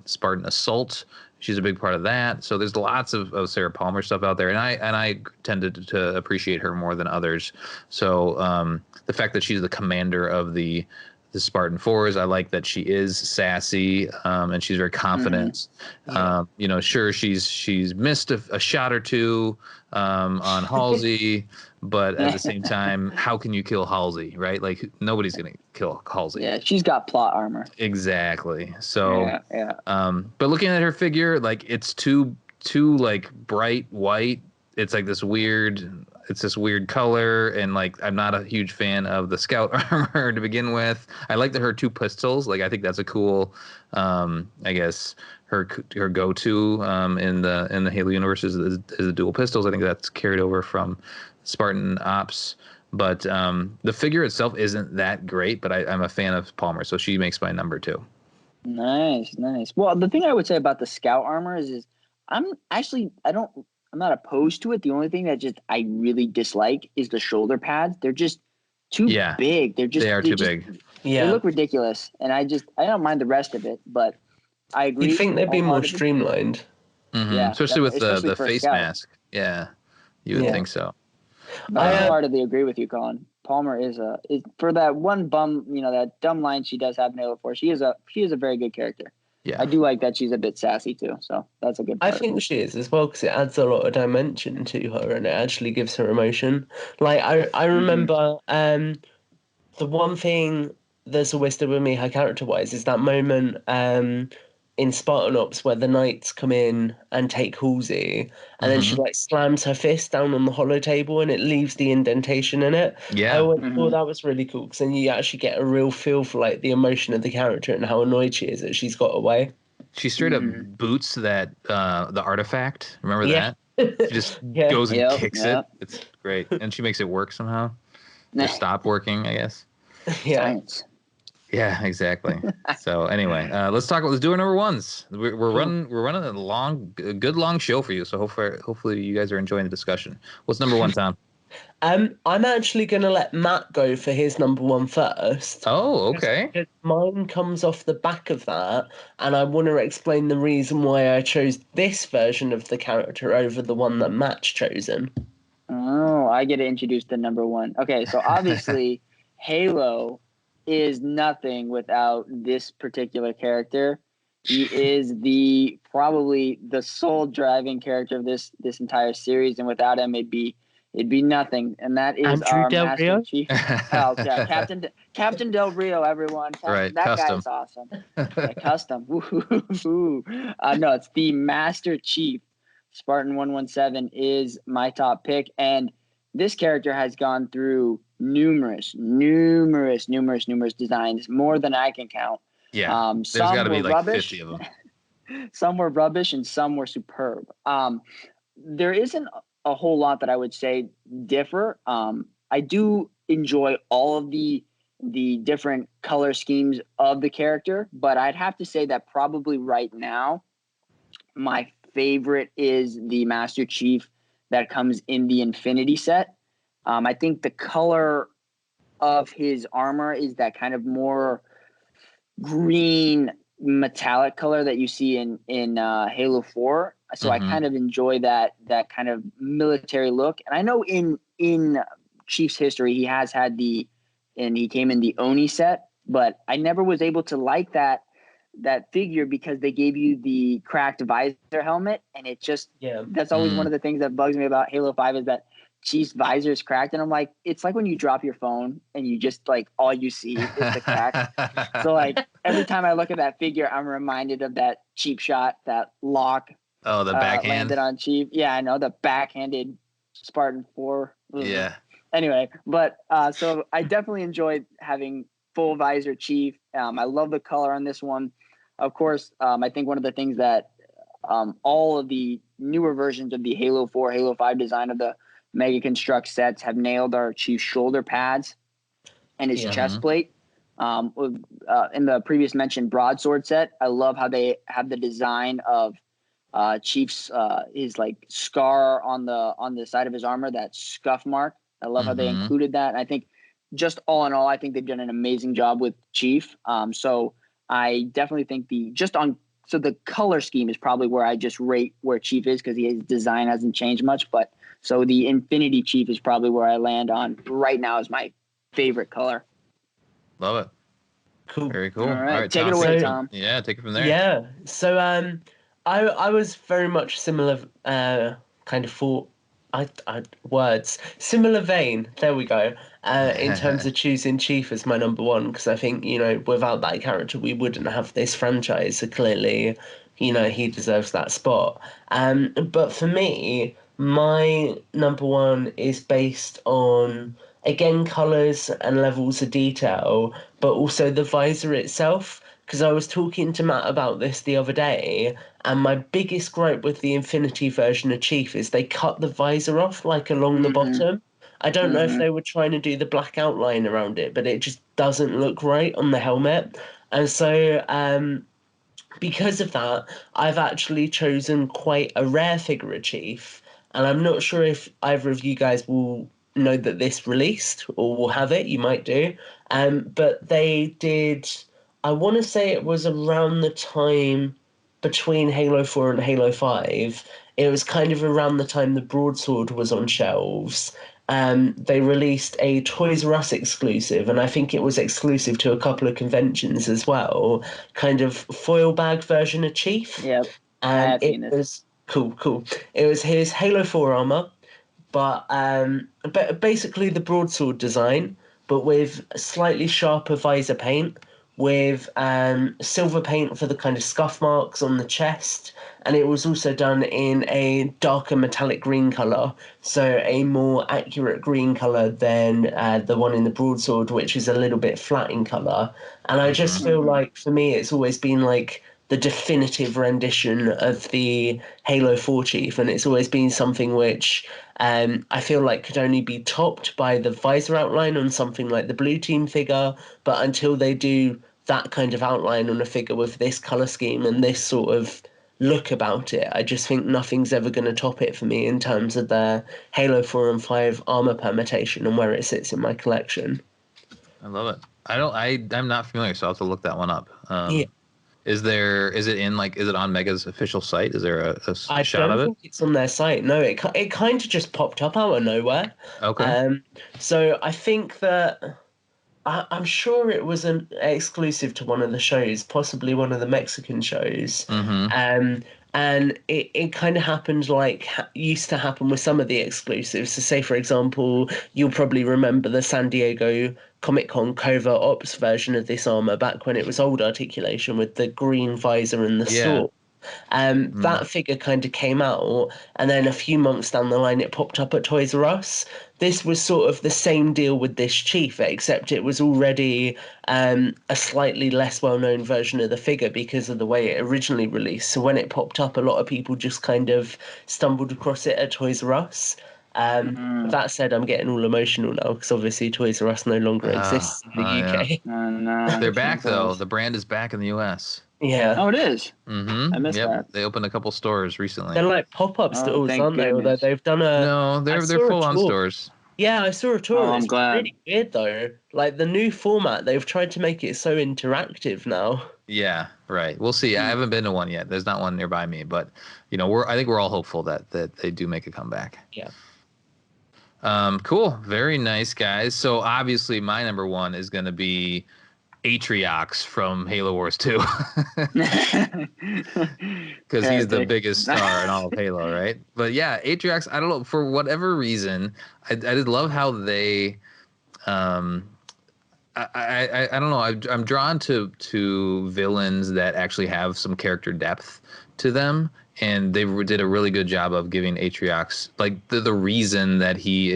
Spartan Assault. She's a big part of that. So there's lots of Sarah Palmer stuff out there, and I tended to appreciate her more than others. So the fact that she's the commander of the Spartan 4s, I like that she is sassy, and she's very confident. Sure, she's missed a shot or two on Halsey, but at the same time, how can you kill Halsey, right? Like, nobody's gonna kill Halsey. Yeah, she's got plot armor. Exactly. So, but looking at her figure, like, it's too like bright white. It's like this weird color, and like, I'm not a huge fan of the scout armor to begin with. I like that her 2 pistols. Like, I think that's a cool, I guess her go-to in the Halo universe is the dual pistols. I think that's carried over from Spartan Ops, but the figure itself isn't that great. But I'm a fan of Palmer, so she makes my number 2. Nice. Well, the thing I would say about the scout armor is I'm not opposed to it. The only thing that I really dislike is the shoulder pads. They're just too big. They are too big. Yeah, they look ridiculous, and I don't mind the rest of it, but I agree. You'd think they'd be more streamlined. Mm-hmm. Yeah, especially with the face mask. Yeah, you would think so. I wholeheartedly agree with you, Colin. Palmer is for that one bum, that dumb line she does have in Halo 4. She is a very good character. Yeah, I do like that she's a bit sassy too, so that's a good part. I think she is as well, because it adds a lot of dimension to her, and it actually gives her emotion. Like, I remember the one thing that's always stood with me, her character-wise, is that moment in Spartan Ops where the knights come in and take Halsey, and then she like slams her fist down on the hollow table and it leaves the indentation in it. Yeah, I always thought that was really cool, because then you actually get a real feel for like the emotion of the character and how annoyed she is that she's got away. She straight up boots that the artifact. Remember that? She just goes and kicks it. It's great, and she makes it work somehow. Or stop working, I guess. Science. Yeah, exactly. So anyway, let's do our number 1s. We're running a good long show for you. So hopefully you guys are enjoying the discussion. What's number 1, Tom? I'm actually going to let Matt go for his number 1 first. Oh, okay. Because mine comes off the back of that, and I want to explain the reason why I chose this version of the character over the one that Matt's chosen. Oh, I get to introduce the number 1. Okay, so obviously Halo is nothing without this particular character. He is probably the sole driving character of this entire series, and without him, it'd be nothing. And that is our Master Chief. Oh, yeah, Captain Del Rio, everyone. Right, that custom. guy's awesome. Yeah, custom. No, it's the Master Chief. Spartan 117 is my top pick, and this character has gone through numerous designs, more than I can count. Yeah, there's got to be like rubbish, 50 of them. Some were rubbish and some were superb. There isn't a whole lot that I would say differ. I do enjoy all of the different color schemes of the character, but I'd have to say that probably right now, my favorite is the Master Chief that comes in the Infinity set. I think the color of his armor is that kind of more green, metallic color that you see in Halo 4. So I kind of enjoy that kind of military look. And I know in Chief's history he has had he came in the Oni set, but I never was able to like that figure because they gave you the cracked visor helmet, and it just that's always one of the things that bugs me about Halo 5 is that Chief's visor is cracked, and I'm like, it's like when you drop your phone and you just like all you see is the crack. So like every time I look at that figure, I'm reminded of that cheap shot that Locke the backhand landed on Chief. Yeah, I know, the backhanded Spartan 4. Ugh. Yeah. Anyway, but so I definitely enjoyed having full visor Chief. I love the color on this one. Of course, I think one of the things that all of the newer versions of the Halo 4, Halo 5 design of the Mega Construx sets have nailed our Chief's shoulder pads and his chest plate. In the previous mentioned Broadsword set, I love how they have the design of Chief's his like scar on the side of his armor, that scuff mark. I love how they included that. And I think just all in all, I think they've done an amazing job with Chief. So I definitely think the color scheme is probably where I just rate where Chief is because his design hasn't changed much. But so the Infinity Chief is probably where I land on right now as my favorite color. Love it. Cool. Very cool. All right, take Tom, it away, Tom. Yeah, take it from there. Yeah. So I was very much similar kind of thought. Similar vein. There we go. In terms of choosing Chief as my number one, because I think without that character we wouldn't have this franchise. So clearly, he deserves that spot. But for me, my number one is based on, again, colours and levels of detail, but also the visor itself. Because I was talking to Matt about this the other day, and my biggest gripe with the Infinity version of Chief is they cut the visor off, like, along the bottom. I don't know if they were trying to do the black outline around it, but it just doesn't look right on the helmet. And so, because of that, I've actually chosen quite a rare figure of Chief, and I'm not sure if either of you guys will know that this released or will have it. You might do. But they did... I want to say it was around the time between Halo 4 and Halo 5. It was kind of around the time the Broadsword was on shelves. They released a Toys R Us exclusive, and I think it was exclusive to a couple of conventions as well, kind of foil bag version of Chief. Yep, And it was cool. It was his Halo 4 armor, but basically the Broadsword design, but with slightly sharper visor paint, with silver paint for the kind of scuff marks on the chest, and it was also done in a darker metallic green colour, so a more accurate green colour than the one in the Broadsword, which is a little bit flat in colour. And I just feel like, for me, it's always been like the definitive rendition of the Halo 4 Chief, and it's always been something which I feel like could only be topped by the visor outline on something like the Blue Team figure, but until they do that kind of outline on a figure with this colour scheme and this sort of look about it, I just think nothing's ever going to top it for me in terms of their Halo 4 and 5 armour permutation and where it sits in my collection. I love it. I'm not familiar, so I'll have to look that one up. Yeah. Is it on Mega's official site? Is there a shot of it? I don't think it's on their site. No, it kind of just popped up out of nowhere. Okay. So I think that I'm sure it was an exclusive to one of the shows, possibly one of the Mexican shows. And it kind of happened like used to happen with some of the exclusives. So say, for example, you'll probably remember the San Diego Comic-Con Covert Ops version of this armor back when it was old articulation with the green visor and the sword. That figure kind of came out, and then a few months down the line it popped up at Toys R Us. This was sort of the same deal with this Chief, except it was already a slightly less well-known version of the figure because of the way it originally released. So when it popped up, a lot of people just kind of stumbled across it at Toys R Us. That said, I'm getting all emotional now because obviously Toys R Us no longer exists in the UK. No. They're back though. The brand is back in the US. Yeah. Oh, it is. I missed that. They opened a couple stores recently. They're like pop-up stores, aren't they? Although they've done No, they're full-on stores. Yeah, I saw a tour. Oh, I'm It's glad. really weird though. Like the new format, they've tried to make it so interactive now. Yeah, right. We'll see. I haven't been to one yet. There's not one nearby me, but I think we're all hopeful that they do make a comeback. Yeah. Cool. Very nice, guys. So obviously my number one is going to be Aatrox from Halo Wars 2 because he's the biggest star in all of Halo, right? But yeah, Aatrox, I don't know, for whatever reason, I did love how they I don't know. I'm drawn to villains that actually have some character depth to them, and they did a really good job of giving Aatrox like the reason that he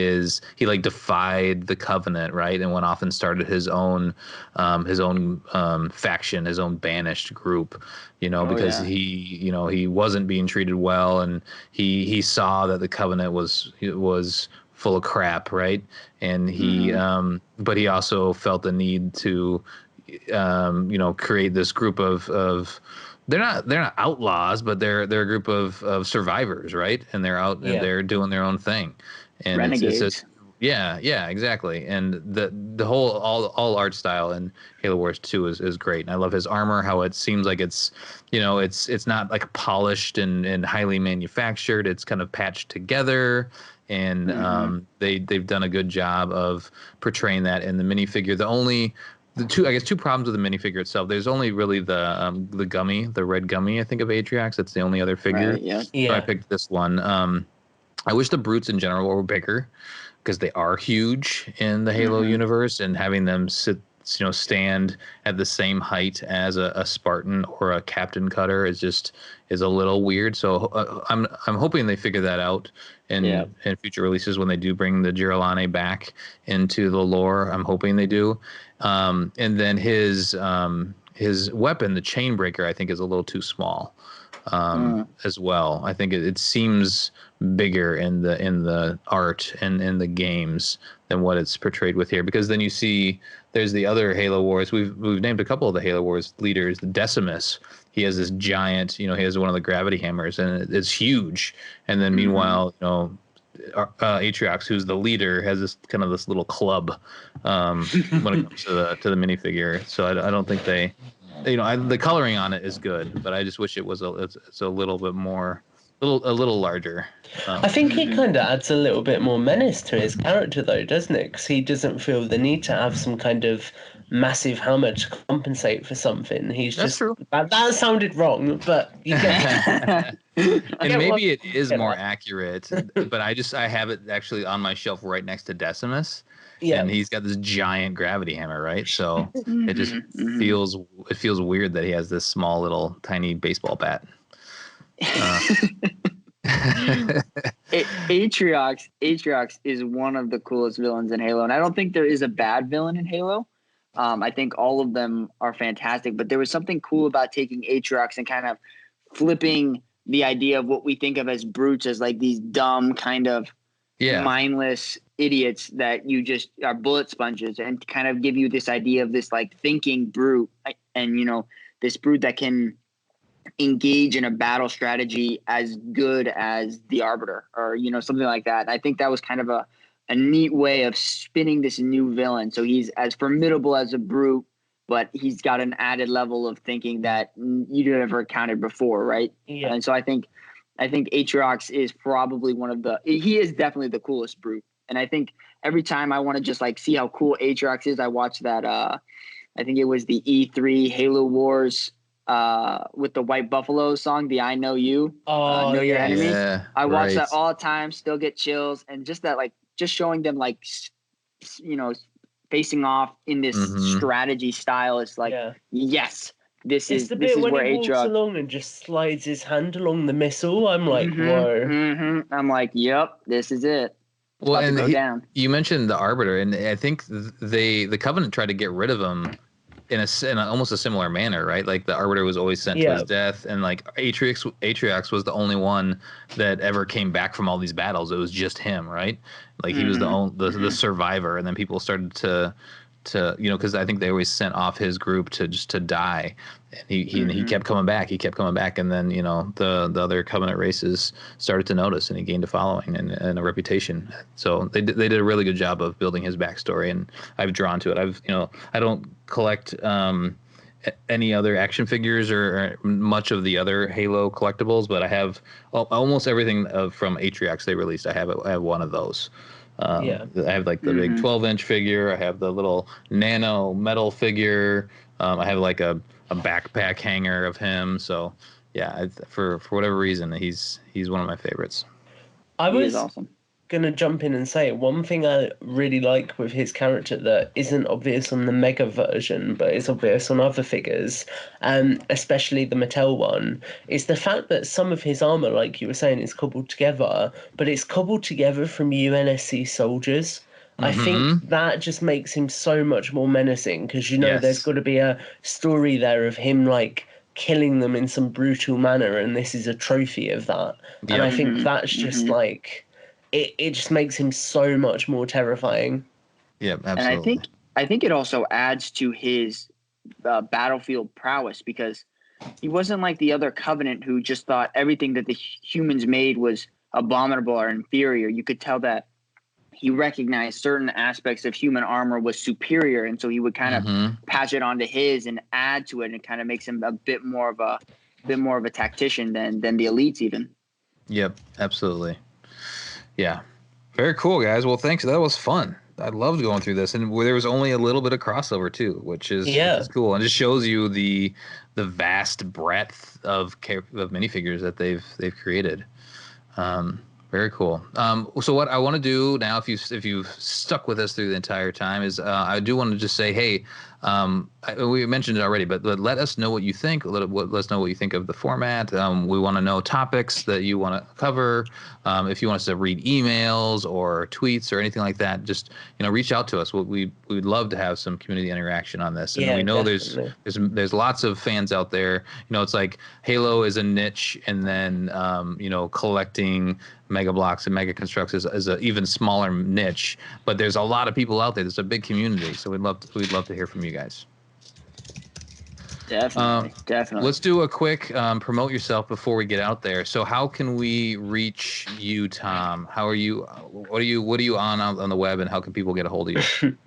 like defied the Covenant, right, and went off and started his own faction, his own banished group, because he wasn't being treated well, and he saw that the Covenant was full of crap, right? And he but he also felt the need to create this group of they're not outlaws, but they're a group of survivors, right? And they're out and they're doing their own thing. And renegades. It's just, yeah, exactly. And the whole all art style in Halo Wars 2 is great. And I love his armor, how it seems like it's not like polished and highly manufactured. It's kind of patched together. And they've done a good job of portraying that in the minifigure. The two problems with the minifigure itself. There's only really the gummy, the red gummy, I think, of Aatrox. That's the only other figure. Right, yeah. So I picked this one. I wish the brutes in general were bigger because they are huge in the Halo universe, and having them stand at the same height as a Spartan or a Captain Cutter is a little weird. So I'm hoping they figure that out in future releases when they do bring the Girolane back into the lore. I'm hoping they do. And then his weapon, the Chainbreaker, I think is a little too small as well. I think it seems bigger in the art and in the games than what it's portrayed with here, because then you see there's the other Halo Wars. We've named a couple of the Halo Wars leaders. The Decimus, he has this giant, he has one of the gravity hammers, and it's huge. And then meanwhile, Aatrox, who's the leader, has this little club when it comes to the minifigure. So I don't think they the coloring on it is good, but I just wish it was it's a little bit more, a little larger. I think he kind of adds a little bit more menace to his character, though, doesn't it? Because he doesn't feel the need to have some kind of massive hammer to compensate for something. He's That's just true. That sounded wrong, but you get. And maybe it is more accurate, but I have it actually on my shelf right next to Decimus. Yeah. And he's got this giant gravity hammer, right? So it just feels weird that he has this small little tiny baseball bat. Aatrox is one of the coolest villains in Halo, and I don't think there is a bad villain in Halo. I think all of them are fantastic, but there was something cool about taking Aatrox and kind of flipping the idea of what we think of as brutes as like these dumb kind of mindless idiots that you just are bullet sponges, and kind of give you this idea of this like thinking brute, and this brute that can engage in a battle strategy as good as the Arbiter, or something like that. And I think that was kind of a neat way of spinning this new villain. So he's as formidable as a brute, but he's got an added level of thinking that you never encountered before, right? Yeah. And so I think Aatrox is probably he is definitely the coolest brute. And I think every time I want to just like see how cool Aatrox is, I watch that I think it was the E3 Halo Wars with the White Buffalo song, the I Know You, Know Your Enemy. Yeah, I watch that all the time, still get chills, and just that, like, just showing them like facing off in this strategy style is like, yes, this is the bit when where he walks along and just slides his hand along the missile. I'm like, whoa. I'm like, yep, this is it. It's well, and you mentioned the Arbiter, and I think the Covenant tried to get rid of him in almost a similar manner, right? Like the Arbiter was always sent to his death, and like Aatrox was the only one that ever came back from all these battles. It was just him, right? Like he was the survivor, and then people started because I think they always sent off his group to die, and he kept coming back. He kept coming back, and then the other Covenant races started to notice, and he gained a following and a reputation. So they did a really good job of building his backstory, and I've drawn to it. I don't collect any other action figures or much of the other Halo collectibles, but I have almost everything from Aatrox they released. I have one of those. I have like the big 12-inch figure. I have the little nano metal figure. I have like a backpack hanger of him. So yeah, for whatever reason, he's one of my favorites. He is awesome. Gonna jump in and say one thing I really like with his character that isn't obvious on the Mega version, but is obvious on other figures, especially the Mattel one, is the fact that some of his armor, like you were saying, is cobbled together, but it's cobbled together from UNSC soldiers. I think that just makes him so much more menacing because there's got to be a story there of him like killing them in some brutal manner, and this is a trophy of that. Yep. And I think that's just like. It just makes him so much more terrifying. Yeah, absolutely. And I think it also adds to his battlefield prowess because he wasn't like the other Covenant who just thought everything that the humans made was abominable or inferior. You could tell that he recognized certain aspects of human armor was superior, and so he would kind of patch it onto his and add to it, and it kind of makes him a bit more of a tactician than the elites even. Yep, absolutely. Yeah. Very cool, guys. Well, thanks. That was fun. I loved going through this, and there was only a little bit of crossover too, which is cool, and it just shows you the vast breadth of minifigures that they've created. Very cool. So what I want to do now, if you've stuck with us through the entire time, is I do want to just say, hey, we mentioned it already, but let us know what you think. Let us know what you think of the format. We want to know topics that you want to cover. If you want us to read emails or tweets or anything like that, just reach out to us. We'd love to have some community interaction on this. And we know there's lots of fans out there. It's like Halo is a niche, and then collecting Mega Bloks and Mega Construx is an even smaller niche. But there's a lot of people out there. There's a big community. So we'd love to hear from you guys. Definitely. Let's do a quick promote yourself before we get out there. So how can we reach you, Tom? How are you? What are you on the web, and how can people get a hold of you?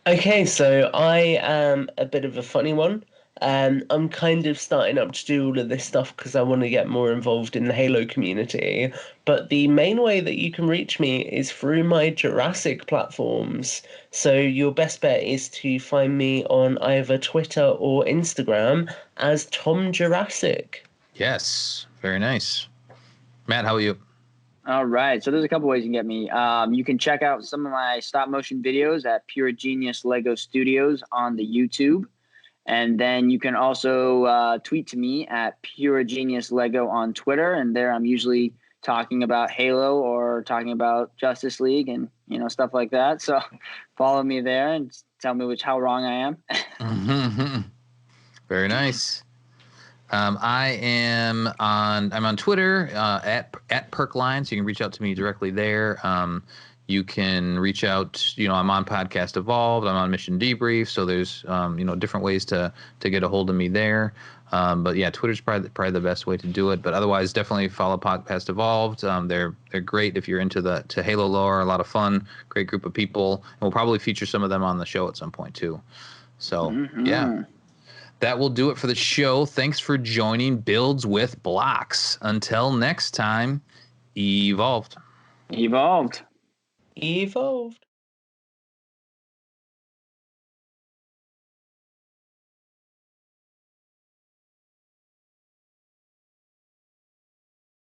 Okay, so I am a bit of a funny one. I'm kind of starting up to do all of this stuff because I want to get more involved in the Halo community. But the main way that you can reach me is through my Jurassic platforms. So your best bet is to find me on either Twitter or Instagram as Tom Jurassic. Yes, very nice. Matt, how are you? All right, so there's a couple ways you can get me. You can check out some of my stop motion videos at Pure Genius Lego Studios on the YouTube. And then you can also tweet to me at Pure Genius Lego on Twitter. And there I'm usually talking about Halo or talking about Justice League and, stuff like that. So follow me there and tell me how wrong I am. Very nice. I'm on Twitter at Perkline, so you can reach out to me directly there. You can reach out, I'm on Podcast Evolved, I'm on Mission Debrief, so there's, different ways to get a hold of me there. But yeah, Twitter's probably the best way to do it. But otherwise, definitely follow Podcast Evolved. They're great if you're into Halo lore, a lot of fun, great group of people. And we'll probably feature some of them on the show at some point too. So yeah, that will do it for the show. Thanks for joining Builds with Bloks. Until next time, evolved. Evolved. Evolved.